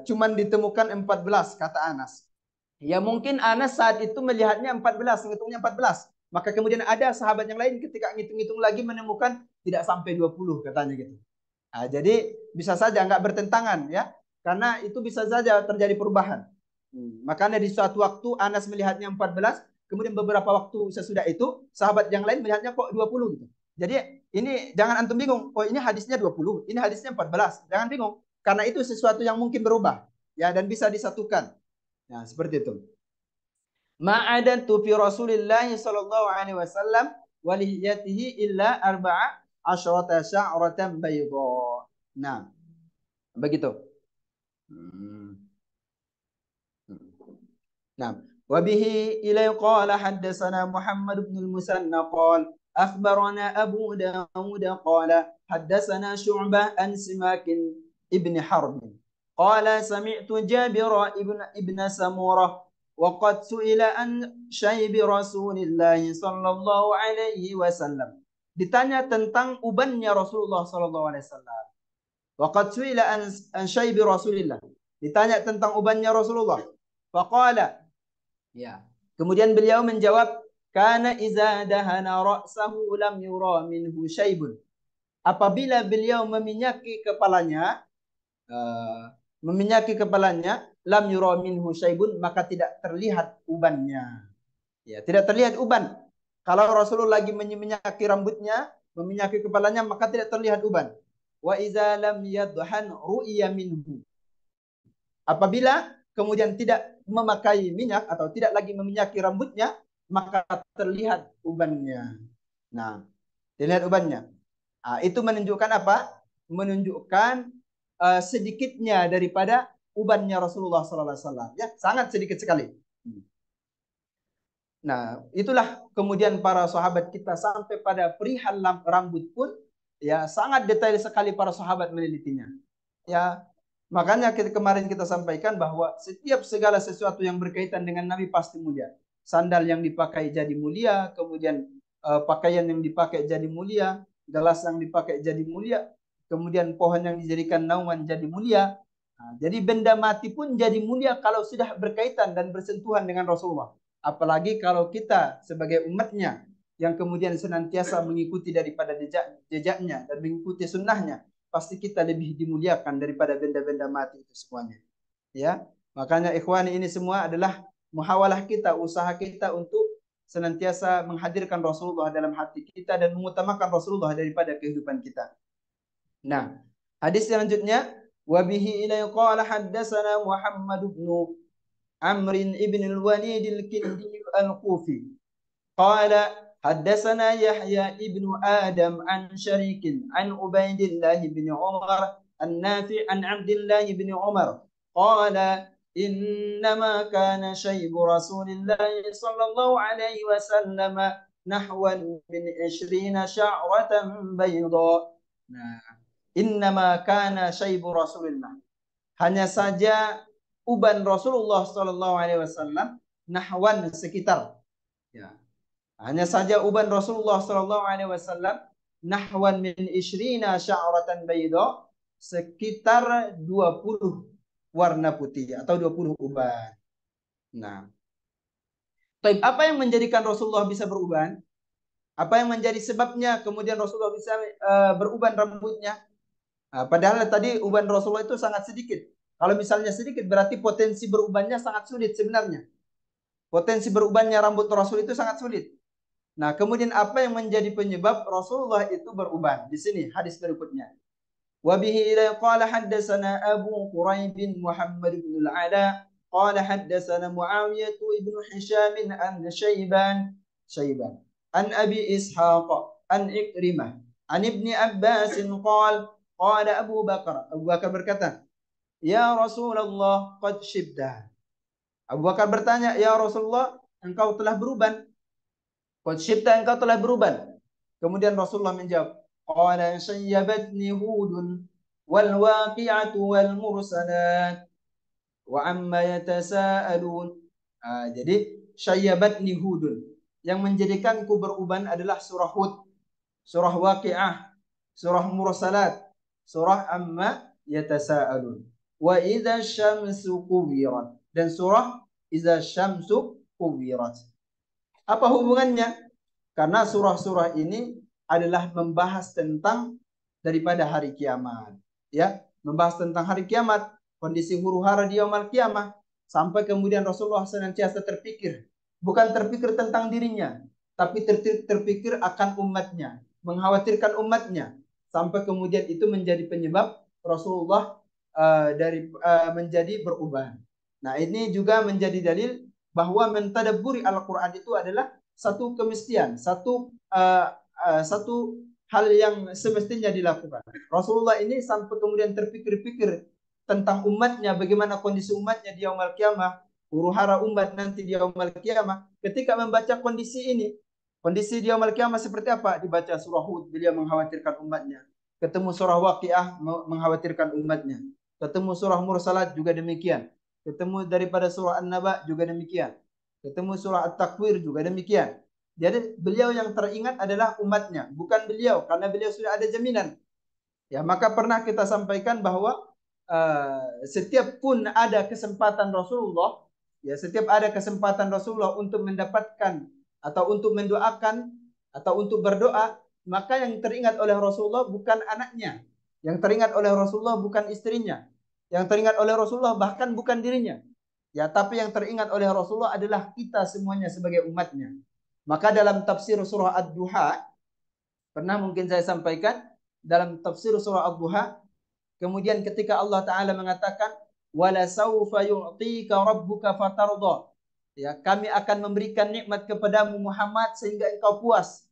cuman ditemukan 14 kata Anas. Ya mungkin Anas saat itu melihatnya 14, menghitungnya 14. Maka kemudian ada sahabat yang lain ketika ngitung-ngitung lagi menemukan tidak sampai 20 katanya gitu. Jadi bisa saja nggak bertentangan ya. Karena itu bisa saja terjadi perubahan. Makanya di suatu waktu Anas melihatnya 14, kemudian beberapa waktu sesudah itu sahabat yang lain melihatnya kok 20 gitu. Jadi ini jangan antum bingung, oh ini hadisnya 20, ini hadisnya 14. Jangan bingung karena itu sesuatu yang mungkin berubah ya dan bisa disatukan. Nah, seperti itu. Ma'adantu fi Rasulillah sallallahu alaihi wasallam wa lihiyatihi illa 14 sya'ratan bayda. Nah, begitu. Nah, wa bihi ilai qala haddatsana Muhammad bin al-Musanna qala akhbarana Abu Dawud qala haddatsana Syu'bah an Simak ibn Harb qala sami'tu Jabir ibn Samurah wa qad su'ila an syaibi Rasulillah sallallahu alaihi wasallam. Ditanya tentang ubannya Rasulullah sallallahu alaihi wasallam. Wa qad su'ila an syaibi Rasulillah. Ditanya tentang ubannya Rasulullah. Faqala, ya. Kemudian beliau menjawab, kana iza dahana ra'sahu lam yura minhu syaibun. Apabila beliau meminyaki kepalanya, lam yura minhu syaibun, maka tidak terlihat ubannya. Ya, tidak terlihat uban. Kalau Rasulullah lagi meminyaki rambutnya, meminyaki kepalanya, maka tidak terlihat uban. Wa iza lam yadhan ru'iya minhu. Apabila kemudian tidak memakai minyak atau tidak lagi meminyaki rambutnya, maka terlihat ubannya. Nah, terlihat ubannya. Itu menunjukkan apa? Menunjukkan sedikitnya daripada ubannya Rasulullah SAW. Ya, sangat sedikit sekali. Nah, itulah kemudian para sahabat kita sampai pada perihal rambut pun, ya sangat detail sekali para sahabat menelitinya. Ya, makanya kemarin kita sampaikan bahwa setiap segala sesuatu yang berkaitan dengan Nabi pasti mulia. Sandal yang dipakai jadi mulia, kemudian pakaian yang dipakai jadi mulia, gelas yang dipakai jadi mulia, kemudian pohon yang dijadikan naungan jadi mulia. Jadi benda mati pun jadi mulia kalau sudah berkaitan dan bersentuhan dengan Rasulullah. Apalagi kalau kita sebagai umatnya yang kemudian senantiasa mengikuti daripada jejaknya dan mengikuti sunnahnya, pasti kita lebih dimuliakan daripada benda-benda mati itu semuanya. Ya, makanya ikhwani ini semua adalah muhawalah kita, usaha kita untuk senantiasa menghadirkan Rasulullah dalam hati kita dan mengutamakan Rasulullah daripada kehidupan kita. Nah, hadis selanjutnya, wa bihi ilai qala haddatsana Muhammad bin Amr ibn al-Walid al-Kindi al-Kufi qala حدثنا يحيى ابن آدم عن شريك عن عبيد الله بن عمر النافع عن عبد الله بن عمر قال إنما كان شيب رسول الله صلى الله عليه وسلم نحو من 20 شعرة بيضاء. إنما كان شيب رسول الله, hanya saja uban Rasulullah sallallahu alaihi wasallam nahwan sekitar. Ya. Hanya saja uban Rasulullah sallallahu alaihi wasallam nahwan min ishrina sya'ratan bayda, sekitar 20 warna putih atau 20 uban. Nah, apa yang menjadikan Rasulullah bisa beruban? Apa yang menjadi sebabnya kemudian Rasulullah bisa beruban rambutnya? Padahal tadi uban Rasulullah itu sangat sedikit. Kalau misalnya sedikit berarti potensi berubannya sangat sulit sebenarnya. Potensi berubannya rambut Rasul itu sangat sulit. Nah, kemudian apa yang menjadi penyebab Rasulullah itu beruban? Di sini hadis berikutnya. Wa bihi ila qala haddatsana Abu Quraib bin Muhammad bin al-Ala qala haddatsana Muawiyah ibn Hisham an Syaiban an Abi Ishaq an Ikrimah an Ibni Abbas qala Abu Bakar berkata, "Ya Rasulullah qad shibta." Abu Bakar bertanya, "Ya Rasulullah, engkau telah beruban." Qad shibta, engkau telah beruban. Kemudian Rasulullah menjawab, qala sayyabatni Hudun wal waqi'atu wal mursalat wa amma yatasaalun. Jadi sayyabatni Hudun, yang menjadikanku beruban adalah surah Hud, surah Waqi'ah, surah Mursalat, surah Amma yatasaalun. Wa idza syamsu kuwirat, dan surah idza syamsu kuwirat. Apa hubungannya? Karena surah-surah ini adalah membahas tentang daripada hari kiamat. Ya, membahas tentang hari kiamat, kondisi huru-hara di yaumul kiamah, sampai kemudian Rasulullah senantiasa terpikir, bukan terpikir tentang dirinya, tapi terpikir akan umatnya, mengkhawatirkan umatnya, sampai kemudian itu menjadi penyebab Rasulullah menjadi beruban. Nah, ini juga menjadi dalil bahwa mentadabburi Al-Quran itu adalah satu kemestian, satu hal yang semestinya dilakukan. Rasulullah ini sampai kemudian terpikir-pikir tentang umatnya, bagaimana kondisi umatnya di yaumul kiamah, huru-hara umat nanti di yaumul kiamah. Ketika membaca kondisi ini, kondisi di yaumul kiamah seperti apa? Dibaca surah Hud, beliau mengkhawatirkan umatnya. Ketemu surah Waqi'ah, mengkhawatirkan umatnya. Ketemu surah Mursalat juga demikian. Ketemu daripada surah An-Naba juga demikian. Ketemu surah At-Takwir juga demikian. Jadi beliau yang teringat adalah umatnya, bukan beliau, karena beliau sudah ada jaminan. Ya, maka pernah kita sampaikan bahwa setiap pun ada kesempatan Rasulullah, ya setiap ada kesempatan Rasulullah untuk mendapatkan atau untuk mendoakan atau untuk berdoa, maka yang teringat oleh Rasulullah bukan anaknya, yang teringat oleh Rasulullah bukan istrinya, yang teringat oleh Rasulullah bahkan bukan dirinya. Ya, tapi yang teringat oleh Rasulullah adalah kita semuanya sebagai umatnya. Maka dalam tafsir surah Ad-Duha, pernah mungkin saya sampaikan, dalam tafsir surah Ad-Duha, kemudian ketika Allah Ta'ala mengatakan, wala sawfa yu'tika rabbuka fatarda. Ya, kami akan memberikan nikmat kepadamu Muhammad sehingga engkau puas.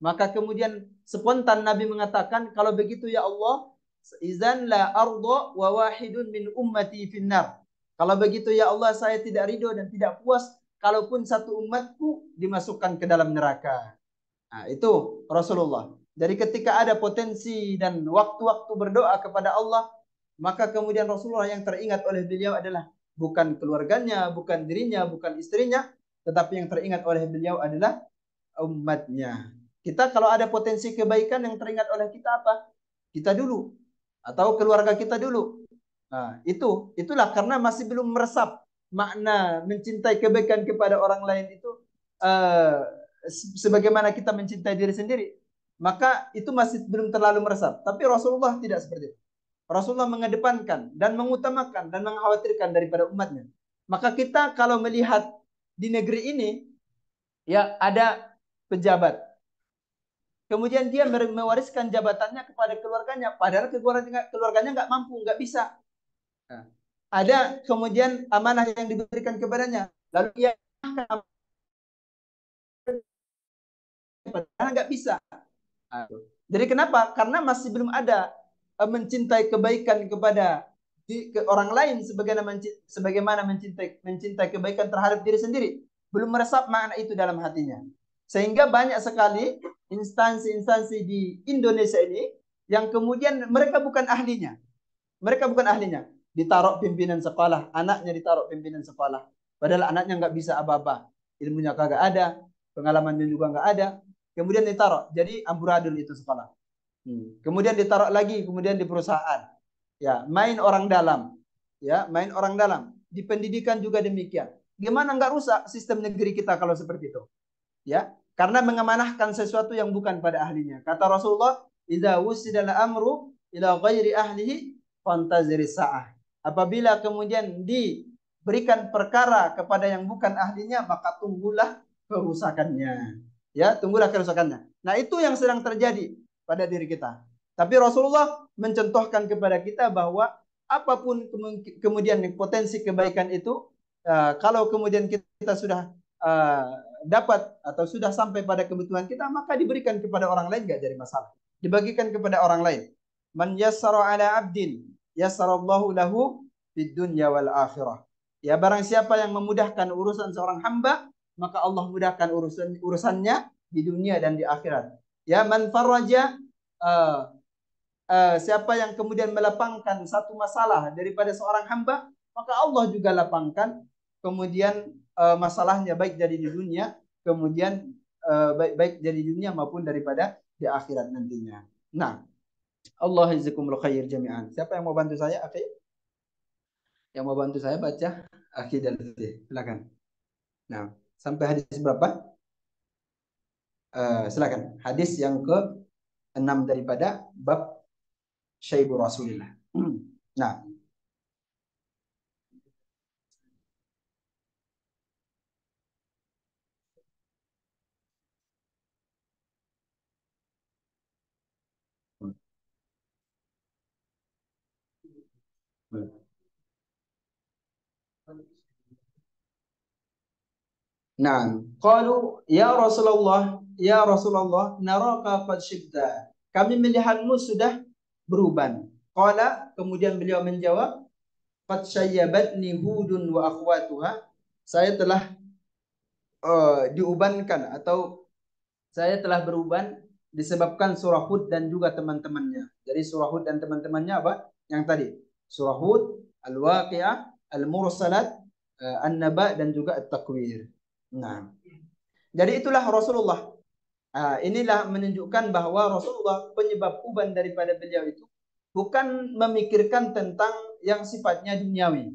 Maka kemudian spontan Nabi mengatakan, kalau begitu ya Allah, izan la arda wa wahidun min ummati finnar. Kalau begitu ya Allah, saya tidak ridho dan tidak puas kalaupun satu umatku dimasukkan ke dalam neraka. Nah, itu Rasulullah. Jadi ketika ada potensi dan waktu-waktu berdoa kepada Allah, maka kemudian Rasulullah yang teringat oleh beliau adalah bukan keluarganya, bukan dirinya, bukan istrinya, tetapi yang teringat oleh beliau adalah umatnya. Kita kalau ada potensi kebaikan, yang teringat oleh kita apa? Kita dulu. Atau keluarga kita dulu. Nah, itulah karena masih belum meresap makna mencintai kebaikan kepada orang lain itu sebagaimana kita mencintai diri sendiri. Maka itu masih belum terlalu meresap. Tapi Rasulullah tidak seperti itu. Rasulullah mengedepankan dan mengutamakan dan mengkhawatirkan daripada umatnya. Maka kita kalau melihat di negeri ini, ya ada pejabat. Kemudian dia mewariskan jabatannya kepada keluarganya. Padahal keluarganya nggak mampu, nggak bisa. Nah, ada kemudian amanah yang diberikan kepadanya. Lalu ia padahal nggak bisa. Jadi kenapa? Karena masih belum ada mencintai kebaikan kepada orang lain sebagaimana mencintai kebaikan terhadap diri sendiri. Belum meresap makna itu dalam hatinya. Sehingga banyak sekali instansi-instansi di Indonesia ini yang kemudian mereka bukan ahlinya. Mereka bukan ahlinya. Ditaruh pimpinan sekolah, anaknya ditaruh pimpinan sekolah. Padahal anaknya nggak bisa apa-apa, ilmunya kagak ada, pengalamannya juga nggak ada. Kemudian ditaruh, jadi amburadul itu sekolah. Kemudian ditaruh lagi, kemudian di perusahaan. Ya, main orang dalam. Ya, main orang dalam. Di pendidikan juga demikian. Gimana nggak rusak sistem negeri kita kalau seperti itu? Ya, karena mengamanahkan sesuatu yang bukan pada ahlinya. Kata Rasulullah, "Idza wusidal amru ila ghairi ahlihi fantazir sa'ah." Apabila kemudian diberikan perkara kepada yang bukan ahlinya, maka tunggulah kerusakannya. Ya, tunggulah kerusakannya. Nah, itu yang sedang terjadi pada diri kita. Tapi Rasulullah mencontohkan kepada kita bahwa apapun kemudian potensi kebaikan itu, kalau kemudian kita sudah dapat atau sudah sampai pada kebutuhan kita, maka diberikan kepada orang lain, gak jadi masalah. Dibagikan kepada orang lain. Man yassara ala abdin yassarallahu lahu fid dunya wal akhirah. Ya, barang siapa yang memudahkan urusan seorang hamba, maka Allah mudahkan urusannya di dunia dan di akhirat. Ya, man faraja, siapa yang kemudian melapangkan satu masalah daripada seorang hamba, maka Allah juga lapangkan kemudian masalahnya, baik jadi di dunia, kemudian baik jadi di dunia maupun daripada di akhirat nantinya. Nah, Allah jazakumullah khair jami'an. Siapa yang mau bantu saya, akhi? Yang mau bantu saya baca akhi dan akhi, silakan. Nah, sampai hadis berapa? Silakan. Hadis yang ke-6 daripada bab Syaibu Rasulillah. Nah, nah, qalu ya Rasulullah, naraka qad syibta. Kami melihatmu sudah beruban. Qala, kemudian beliau menjawab, qad syayyabatni Hudun wa akhwatuha. Saya telah diubankan atau saya telah beruban disebabkan surah Hud dan juga teman-temannya. Jadi surah Hud dan teman-temannya apa? Yang tadi. Surah Hud, Al-Waqi'ah, Al-Mursalat, An-Naba dan juga At-Takwir. Nah, jadi itulah Rasulullah. Inilah menunjukkan bahwa Rasulullah, penyebab uban daripada beliau itu bukan memikirkan tentang yang sifatnya duniawi.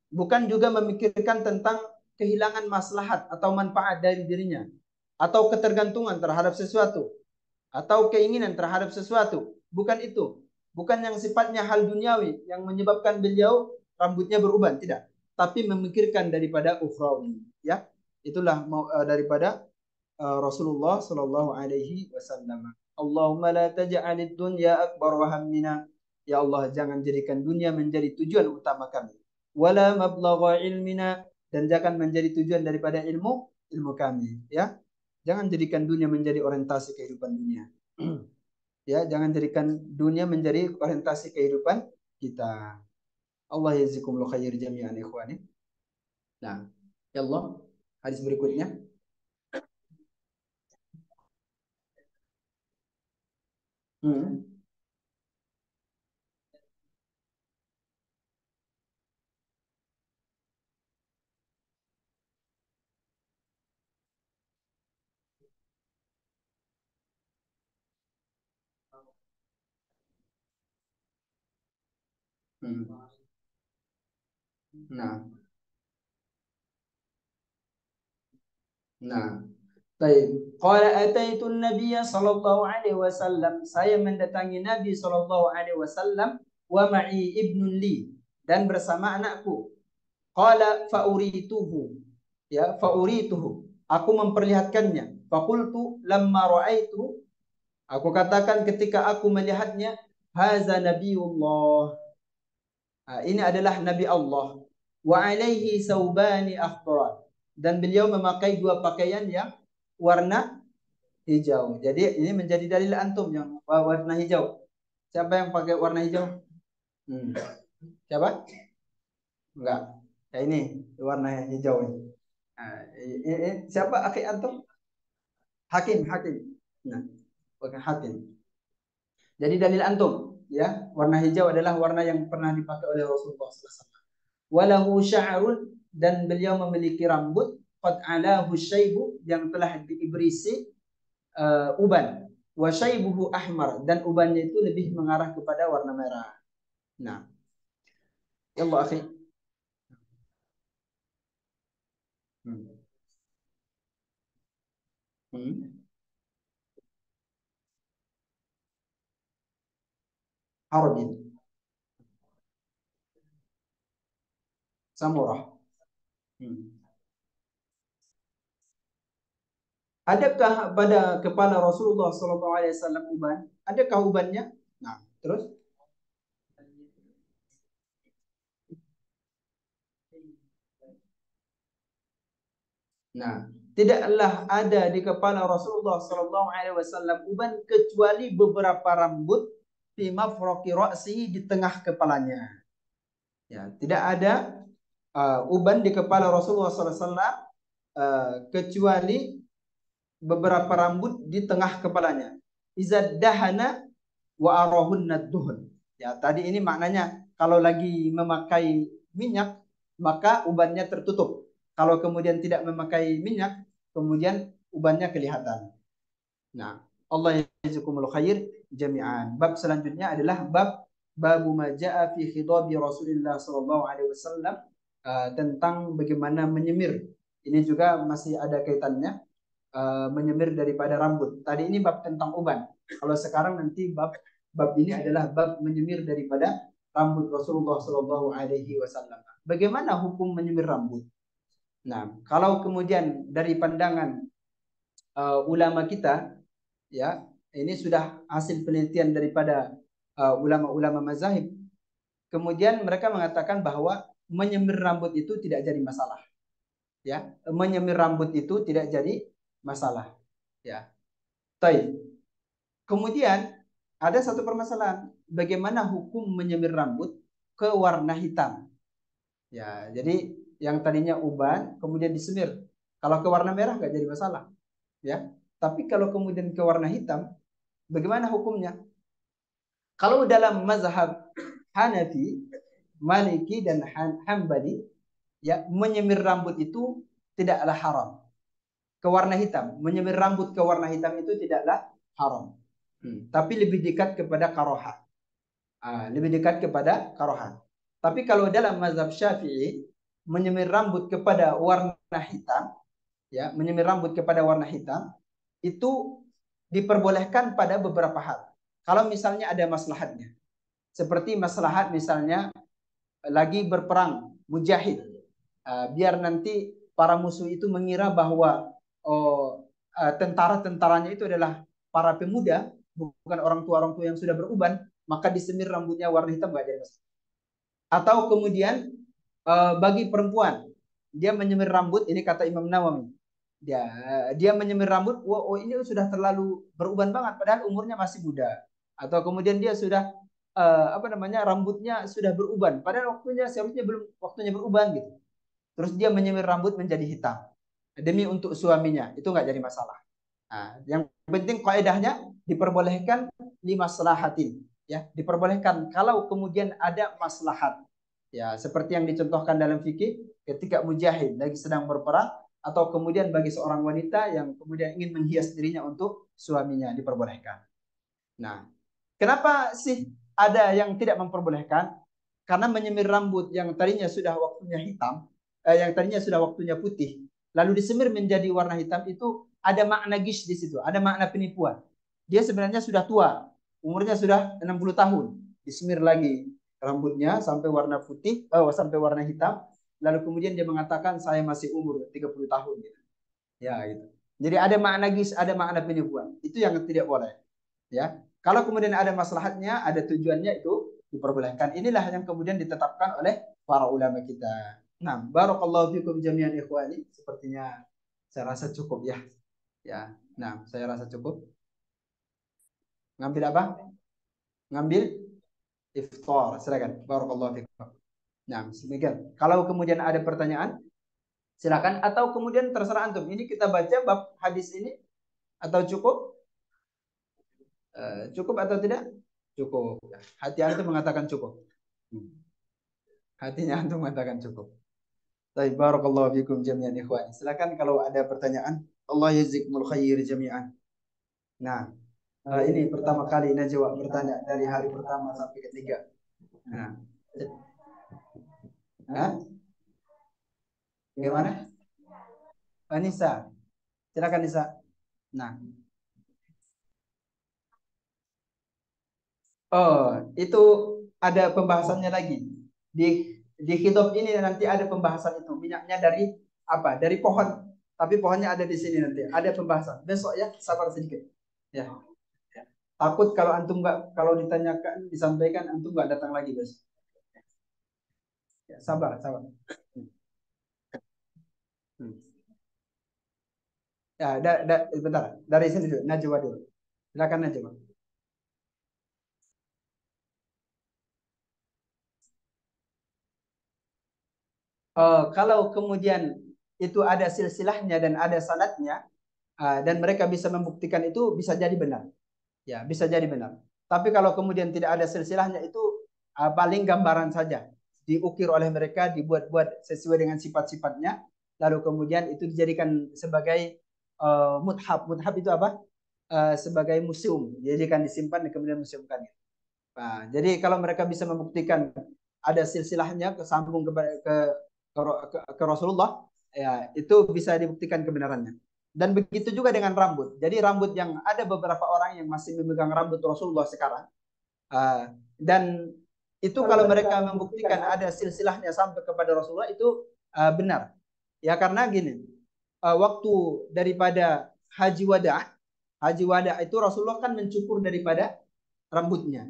Bukan juga memikirkan tentang kehilangan maslahat atau manfaat dari dirinya, atau ketergantungan terhadap sesuatu, atau keinginan terhadap sesuatu. Bukan itu. Bukan yang sifatnya hal duniawi yang menyebabkan beliau rambutnya beruban, tidak. Tapi memikirkan daripada ukhrawi. Ya, itulah daripada Rasulullah Shallallahu Alaihi Wasallam. Allahumma la taj'alid dunya akbar hammina. Ya Allah, jangan jadikan dunia menjadi tujuan utama kami. Wala mablagha ilmina, dan jangan menjadi tujuan daripada ilmu kami. Ya, jangan jadikan dunia menjadi orientasi kehidupan dunia. Ya, jangan jadikan dunia menjadi orientasi kehidupan kita. Allah yazikumullah khair jami'an ikhwani. Nah, ya Allah, hadis berikutnya. Nah, nah. Baik. Qala ataitu Nabiy sallallahu alaihi wasallam. Saya mendatangi Nabi sallallahu alaihi wasallam wa ma'i ibnun li, dan bersama anakku. Qala faurituhu. Ya, faurituhu. Aku memperlihatkannya. Faqultu lamma ra'aitu. Aku katakan ketika aku melihatnya, haza nabiyullah. Ini adalah nabi Allah. Wa alaihi saubani akhdar. Dan beliau memakai dua pakaian yang warna hijau. Jadi ini menjadi dalil antum yang warna hijau. Siapa yang pakai warna hijau? Siapa? Enggak. Ya ini warna hijau ini. Siapa akhi antum? Hakim. Nah, pakai Hakim. Jadi dalil antum, ya, warna hijau adalah warna yang pernah dipakai oleh Rasulullah SAW. Walahu sya'run dan beliau memiliki rambut qad alahu syaibu yang telah diibrisi uban, wa syaibuhu ahmar dan ubannya itu lebih mengarah kepada warna merah. Nah, ya Allah akhi. Hmm. Hmm. Harbin, Samurah. Hmm. Adakah pada kepala Rasulullah SAW uban? Adakah ubannya? Nah, terus? Nah, tidaklah ada di kepala Rasulullah SAW uban kecuali beberapa rambut fi mafraqi ra'sihi di tengah kepalanya. Ya, tidak ada uban di kepala Rasulullah SAW kecuali beberapa rambut di tengah kepalanya. Izad dahana wa arahunna duhun. Ya, tadi ini maknanya kalau lagi memakai minyak maka ubannya tertutup. Kalau kemudian tidak memakai minyak, kemudian ubannya kelihatan. Nah, Allah yajazakumul khair jami'an. Bab selanjutnya adalah bab babu ma jaa fi khitabi Rasulullah sallallahu alaihi wasallam tentang bagaimana menyemir. Ini juga masih ada kaitannya menyemir daripada rambut. Tadi ini bab tentang uban. Kalau sekarang nanti bab ini adalah bab menyemir daripada rambut Rasulullah sallallahu alaihi wasallam. Bagaimana hukum menyemir rambut? Nah, kalau kemudian dari pandangan ulama kita, ya, ini sudah hasil penelitian daripada ulama-ulama mazahib. Kemudian mereka mengatakan bahwa menyemir rambut itu tidak jadi masalah. Ya, menyemir rambut itu tidak jadi masalah. Ya, baik. Kemudian ada satu permasalahan, bagaimana hukum menyemir rambut ke warna hitam? Ya, jadi yang tadinya uban kemudian disemir. Kalau ke warna merah nggak jadi masalah, ya. Tapi kalau kemudian ke warna hitam, bagaimana hukumnya? Kalau dalam mazhab Hanafi, Maliki dan Hambali, ya, menyemir rambut itu tidaklah haram. Ke warna hitam, menyemir rambut ke warna hitam itu tidaklah haram. Tapi lebih dekat kepada karohah. Lebih dekat kepada karohah. Tapi kalau dalam mazhab Syafi'i, menyemir rambut kepada warna hitam, ya, menyemir rambut kepada warna hitam itu diperbolehkan pada beberapa hal. Kalau misalnya ada maslahatnya, seperti maslahat misalnya lagi berperang mujahid, biar nanti para musuh itu mengira bahwa tentara-tentaranya itu adalah para pemuda, bukan orang tua yang sudah beruban, maka disemir rambutnya warna hitam nggak jadi masalah. Atau kemudian bagi perempuan, dia menyemir rambut, ini kata Imam Nawawi, dia menyemir rambut, oh ini sudah terlalu beruban banget, padahal umurnya masih muda. Atau kemudian dia sudah rambutnya sudah beruban, padahal waktunya seharusnya belum waktunya beruban gitu. Terus dia menyemir rambut menjadi hitam demi untuk suaminya, itu nggak jadi masalah. Nah, yang penting kaidahnya diperbolehkan lima maslahatin, ya, diperbolehkan kalau kemudian ada maslahat, ya, seperti yang dicontohkan dalam fikih ketika mujahid lagi sedang berperang atau kemudian bagi seorang wanita yang kemudian ingin menghias dirinya untuk suaminya diperbolehkan. Nah, kenapa sih ada yang tidak memperbolehkan? Karena menyemir rambut yang tadinya sudah waktunya hitam, yang tadinya sudah waktunya putih, lalu disemir menjadi warna hitam itu ada makna gish di situ, ada makna penipuan. Dia sebenarnya sudah tua, umurnya sudah 60 tahun, disemir lagi rambutnya sampai warna putih, sampai warna hitam, lalu kemudian dia mengatakan saya masih umur 30 tahun. Ya, gitu. Jadi ada makna gish, ada makna penipuan. Itu yang tidak boleh. Ya, kalau kemudian ada maslahatnya, ada tujuannya itu diperbolehkan. Inilah yang kemudian ditetapkan oleh para ulama kita. Nah, barakallahu fikum jami'an ikhwani. Sepertinya saya rasa cukup ya. Ya, nah, saya rasa cukup. Ngambil apa? Ngambil iftar. Silakan. Barakallahu fikum. Nah, demikian. Kalau kemudian ada pertanyaan, silakan. Atau kemudian terserah antum. Ini kita baca bab hadis ini atau cukup? Cukup atau tidak? Cukup. Hati antum mengatakan cukup. Hatinya antum mengatakan cukup. Baik, barakallahu fikum jami'an ikhwan. Silakan kalau ada pertanyaan. Allah yazikumul khair jami'an. Nah, ini pertama kali Najwa bertanya dari hari pertama sampai ketiga. Nah, Hah? Gimana? Anissa, silakan Nisa. Nah, itu ada pembahasannya lagi. Di kitab ini nanti ada pembahasan itu. Minyaknya dari apa? Dari pohon. Tapi pohonnya ada di sini nanti. Ada pembahasan. Besok ya, sabar sedikit. Ya. Takut kalau antum nggak, kalau ditanyakan, disampaikan, antum nggak datang lagi besok. Ya, sabar, sabar. Ya, bentar. Dari sini dulu. Najwa dulu. Silakan Najwa. Kalau kemudian itu ada silsilahnya dan ada sanadnya, dan mereka bisa membuktikan itu, bisa jadi benar. Ya, bisa jadi benar. Tapi kalau kemudian tidak ada silsilahnya, itu paling gambaran saja. Diukir oleh mereka, dibuat-buat sesuai dengan sifat-sifatnya, lalu kemudian itu dijadikan sebagai muthaf. Muthaf itu apa? Sebagai museum. Dijadikan disimpan dan kemudian museumkan. Nah, jadi kalau mereka bisa membuktikan ada silsilahnya kesambung ke Rasulullah, ya itu bisa dibuktikan kebenarannya. Dan begitu juga dengan rambut. Jadi rambut yang ada beberapa orang yang masih memegang rambut Rasulullah sekarang, dan itu kalau mereka membuktikan ada silsilahnya sampai kepada Rasulullah, itu benar. Ya karena gini, waktu daripada haji wada itu Rasulullah kan mencukur daripada rambutnya,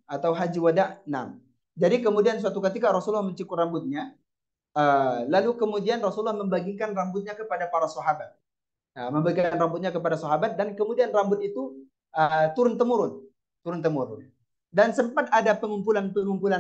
atau haji wada. Nah, jadi kemudian suatu ketika Rasulullah mencukur rambutnya, lalu kemudian Rasulullah membagikan rambutnya kepada para sahabat. Membagikan rambutnya kepada sahabat, dan kemudian rambut itu turun temurun. Dan sempat ada pengumpulan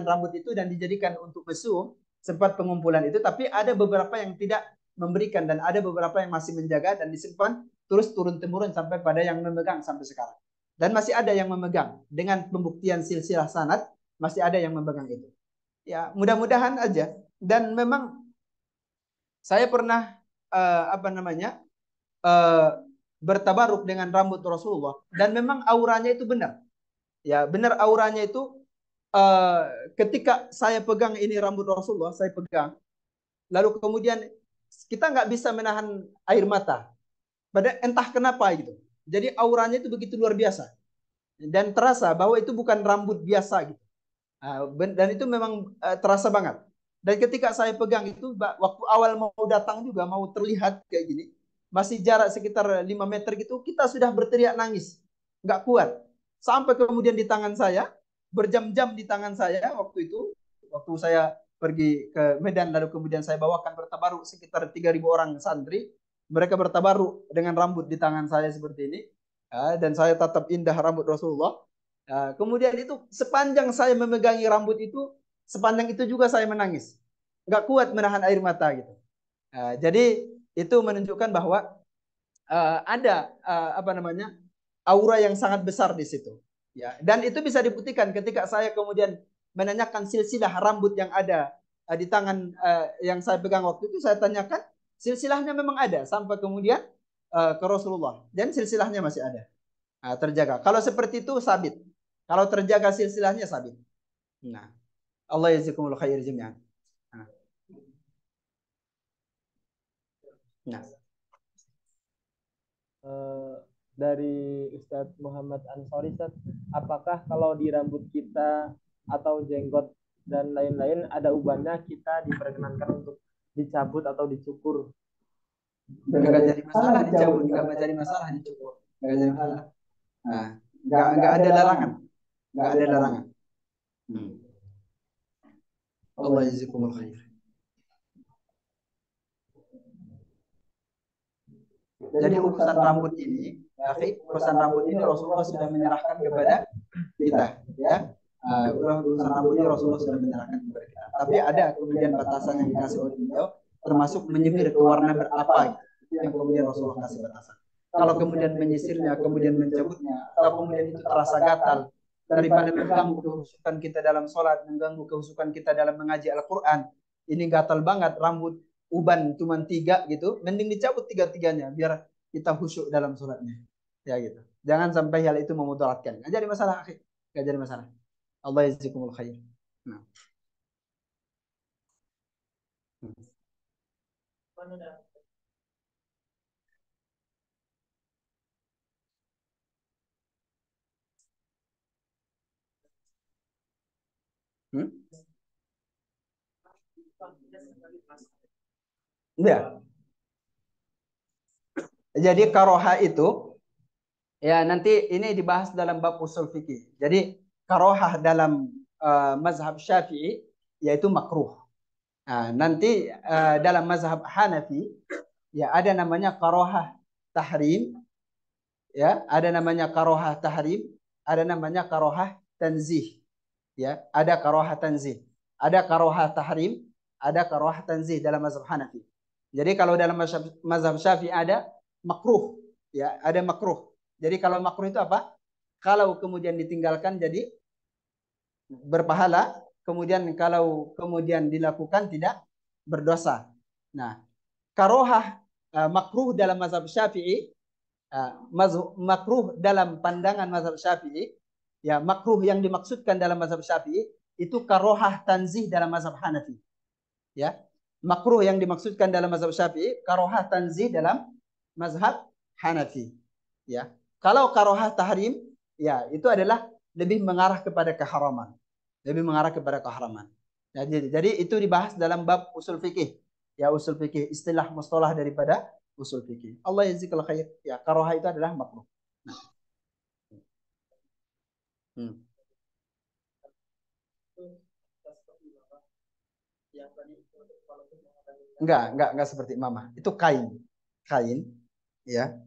rambut itu dan dijadikan untuk mesum, sempat pengumpulan itu, tapi ada beberapa yang tidak memberikan dan ada beberapa yang masih menjaga dan disimpan terus turun temurun sampai pada yang memegang sampai sekarang. Dan masih ada yang memegang dengan pembuktian silsilah sanad, masih ada yang memegang itu. Ya, mudah-mudahan aja. Dan memang saya pernah bertabaruk dengan rambut Rasulullah, dan memang auranya itu benar. Ya, benar auranya itu, ketika saya pegang ini rambut Rasulullah, saya pegang, lalu kemudian kita nggak bisa menahan air mata. Pada entah kenapa gitu. Jadi auranya itu begitu luar biasa. Dan terasa bahwa itu bukan rambut biasa gitu. Dan itu memang terasa banget. Dan ketika saya pegang itu, waktu awal mau datang juga, mau terlihat kayak gini, masih jarak sekitar 5 meter gitu, kita sudah berteriak nangis. Nggak kuat. Sampai kemudian di tangan saya, berjam-jam di tangan saya waktu itu, waktu saya pergi ke Medan, lalu kemudian saya bawakan bertabaruk sekitar 3.000 orang santri. Mereka bertabaruk dengan rambut di tangan saya seperti ini. Dan saya tatap indah rambut Rasulullah. Kemudian itu sepanjang saya memegangi rambut itu, sepanjang itu juga saya menangis. Nggak kuat menahan air mata gitu. Jadi itu menunjukkan bahwa ada aura yang sangat besar di situ. Ya, dan itu bisa dibuktikan ketika saya kemudian menanyakan silsilah rambut yang ada di tangan yang saya pegang waktu itu, saya tanyakan silsilahnya memang ada sampai kemudian ke Rasulullah, dan silsilahnya masih ada, terjaga. Kalau seperti itu sabit. Kalau terjaga silsilahnya sabit. Nah, Allah yazikumul khair jami'an. Nah. Dari Ustadz Muhammad Ansori, apakah kalau di rambut kita atau jenggot dan lain-lain ada ubahnya, kita diperkenankan untuk dicabut atau dicukur? Nggak jadi masalah dicabut, nggak jadi masalah dicukur, nggak jadi masalah. Nggak ada larangan, nggak ada larangan. Allah yazikumul khair. Jadi urusan rambut ini, urusan rambut ini Rasulullah sudah menyerahkan kepada kita, ya. Urusan rambut ini Rasulullah sudah menyerahkan kepada kita. Tapi ada kemudian batasan yang dikasih oleh beliau, termasuk menyisir ke warna berapa, gitu, yang kemudian Rasulullah kasih batasan. Kalau kemudian menyisirnya, kemudian mencabutnya, atau kemudian itu terasa gatal, daripada mengganggu kehusukan kita dalam sholat, mengganggu kehusukan kita dalam mengaji Al-Quran, ini gatal banget rambut, uban cuma 3 gitu, mending dicabut 3-tiganya biar kita khusyuk dalam sholatnya. Ya gitu. Jangan sampai hal itu memudaratkan. Nggak jadi masalah, akhi. Nggak jadi masalah. Allah yazikumul khair. Nah. Hmm? Ya. Jadi karoha itu ya nanti ini dibahas dalam bab usul fikih. Jadi karoha dalam mazhab Syafi'i yaitu makruh. Nah, nanti dalam mazhab Hanafi ya ada namanya karoha tahrim, ya ada namanya karoha tahrim, ada namanya karoha tanzih, ya ada karoha tanzih, ada karoha tahrim, ada karoha tanzih dalam mazhab Hanafi. Jadi kalau dalam mazhab Syafi'i ada makruh, ya ada makruh. Jadi kalau makruh itu apa? Kalau kemudian ditinggalkan jadi berpahala, kemudian kalau kemudian dilakukan tidak berdosa. Nah, karohah makruh dalam mazhab Syafi'i, makruh dalam pandangan mazhab Syafi'i, ya makruh yang dimaksudkan dalam mazhab Syafi'i itu karohah tanzih dalam mazhab Hanafi. Ya, makruh yang dimaksudkan dalam mazhab Syafi'i karohah tanzih dalam mazhab Hanafi. Ya, kalau karohah tahrim, ya itu adalah lebih mengarah kepada keharaman, lebih mengarah kepada keharaman. Ya, jadi itu dibahas dalam bab usul fikih. Ya usul fikih, istilah mustalah daripada usul fikih. Allah yazikal khair. Ya karohah itu adalah makruh. Nah. Hmm. Enggak seperti imamah. Itu kain. Kain, ya.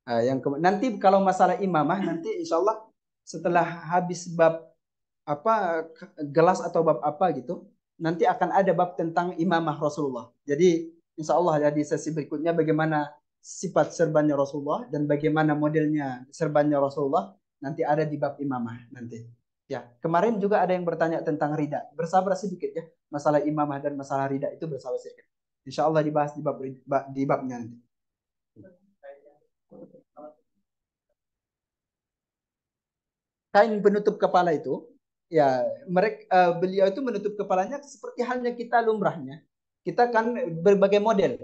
Yang nanti kalau masalah imamah nanti insya Allah setelah habis bab apa gelas atau bab apa gitu, nanti akan ada bab tentang imamah Rasulullah. Jadi insya Allah ya di sesi berikutnya bagaimana sifat serbannya Rasulullah dan bagaimana modelnya serbannya Rasulullah nanti ada di bab imamah nanti. Ya, kemarin juga ada yang bertanya tentang rida. Bersabar sedikit ya. Masalah imamah dan masalah rida itu bersabar sedikit. Insya Allah dibahas di babnya nanti. Kain penutup kepala itu, ya beliau itu menutup kepalanya seperti halnya kita lumrahnya. Kita kan berbagai model.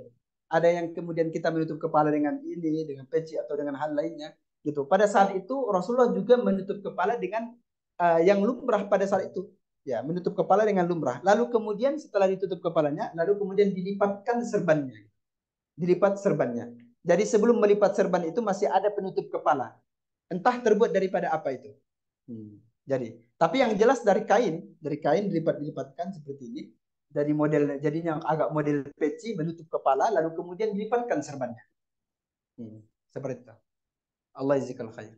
Ada yang kemudian kita menutup kepala dengan ini, dengan peci atau dengan hal lainnya, gitu. Pada saat itu Rasulullah juga menutup kepala dengan yang lumrah pada saat itu. Ya, menutup kepala dengan lumrah. Lalu kemudian setelah ditutup kepalanya, lalu kemudian dilipatkan serbannya. Dilipat serbannya. Jadi sebelum melipat serban itu masih ada penutup kepala. Entah terbuat daripada apa itu. Jadi, tapi yang jelas dari kain dilipatkan seperti ini. Dari model, jadinya agak model peci menutup kepala, lalu kemudian dilipatkan serbannya. Seperti itu. Allah izikal khair.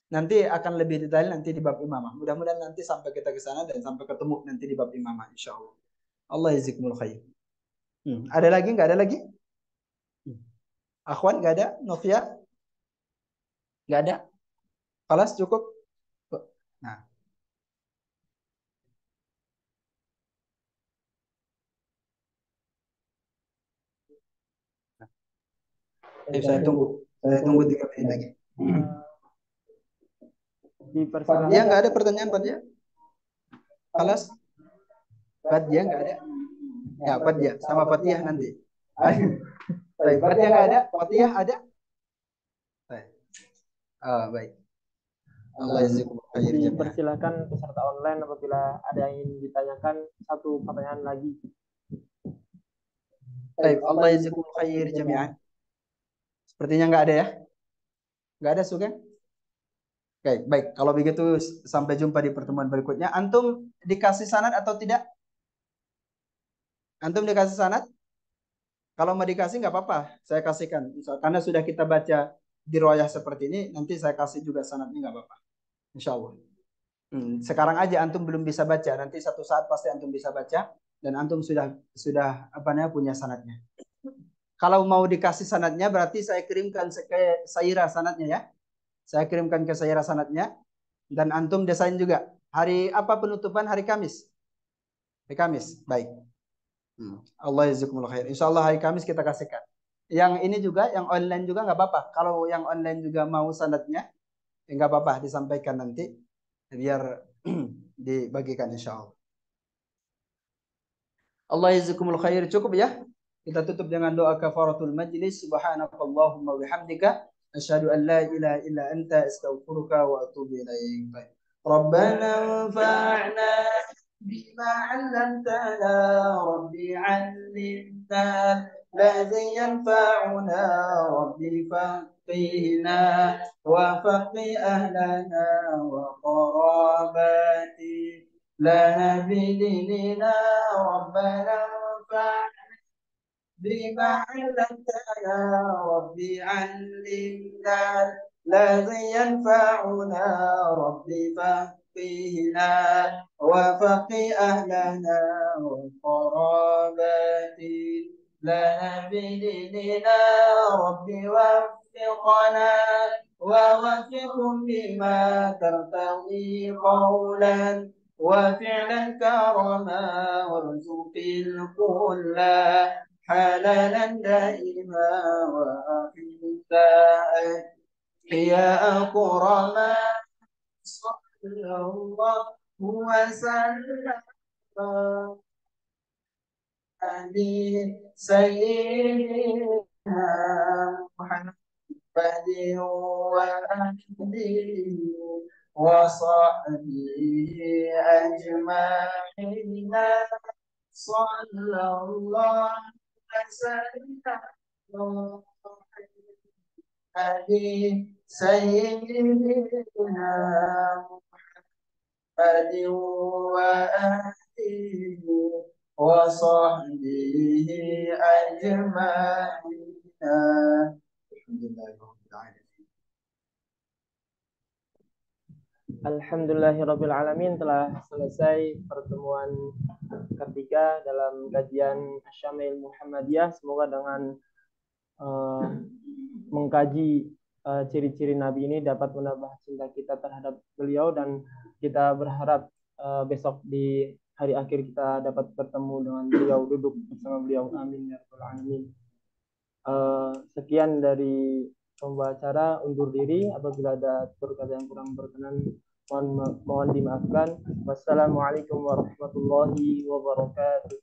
Nanti akan lebih detail nanti di bab imamah. Mudah-mudahan nanti sampai kita ke sana dan sampai ketemu nanti di bab imamah, insya Allah. Allah izikumul khair. Ada lagi? Nggak ada lagi? Akhwan nggak ada? Novia? Nggak ada? Kelas cukup? Nah. Saya tunggu 3 menit lagi. Dia nggak ada pertanyaan Padya? Kelas? Padya nggak ada? Ya Padya sama Fatihah nanti. Baik, Padya nggak ada? Fatihah ada? Baik. Baik. Allah yazidkum khair. Dipersilakan peserta online apabila ada yang ingin ditanyakan satu pertanyaan lagi. Baik, Allah yazidkum khair jami'an. Sepertinya nggak ada ya? Nggak ada, Sugeng? Oke, baik. Kalau begitu sampai jumpa di pertemuan berikutnya. Antum dikasih sanad atau tidak? Antum dikasih sanad? Kalau mau dikasih nggak apa-apa, saya kasihkan. Karena sudah kita baca di riwayah seperti ini, nanti saya kasih juga sanadnya nggak apa-apa. Insya Allah. Sekarang aja antum belum bisa baca, nanti satu saat pasti antum bisa baca dan antum sudah apa namanya punya sanadnya. Kalau mau dikasih sanadnya berarti saya kirimkan ke Saira sanadnya ya. Saya kirimkan ke Saira sanadnya dan antum desain juga. Hari apa penutupan? Hari Kamis. Hari Kamis. Baik. Allah jazakumullah khair. Insyaallah hari Kamis kita kasihkan. Yang ini juga, yang online juga nggak apa-apa. Kalau yang online juga mau sanadnya, nggak apa-apa disampaikan nanti biar dibagikan insyaallah. Allah jazakumullah khair. Cukup ya. Kita tutup dengan doa kafaratul majlis. Subhanakallahumma bihamdika asyhadu an la ilaha illa anta astaghfiruka wa atubu ilaik. Rabbana anfa'na bima 'allamtana rabbi 'allimna الذي ينفعنا ربي فقهنا وفقه أهلنا وقراباتي لنا بديننا ربنا انفعنا بما علمتنا ربي علمنا الذي ينفعنا ربي فقهنا وفقه أهلنا وقراباتي لنا بديننا ربي وفقنا ووفقهم بما ترتضي قولا وفعلا كرما وارزق الكل حلالا دائما وأخلاء يا أكرما صلى الله وسلم سيدنا محمد وآله وصحبه أجمعين صلى الله وسلم عليه سيدنا محمد وآله وصحبه أجمعين الحمد لله رب العالمين. Alhamdulillahirrabbilalamin, telah selesai pertemuan ketiga dalam kajian Asyamil Muhammadiyah. Semoga dengan mengkaji ciri-ciri Nabi ini dapat menambah cinta kita terhadap beliau, dan kita berharap besok di hari akhir kita dapat bertemu dengan beliau, duduk bersama beliau. Amin ya rabbal alamin. Sekian dari pembacara, undur diri. Apabila ada perkataan yang kurang berkenan, mohon dimaafkan. Wassalamualaikum warahmatullahi wabarakatuh.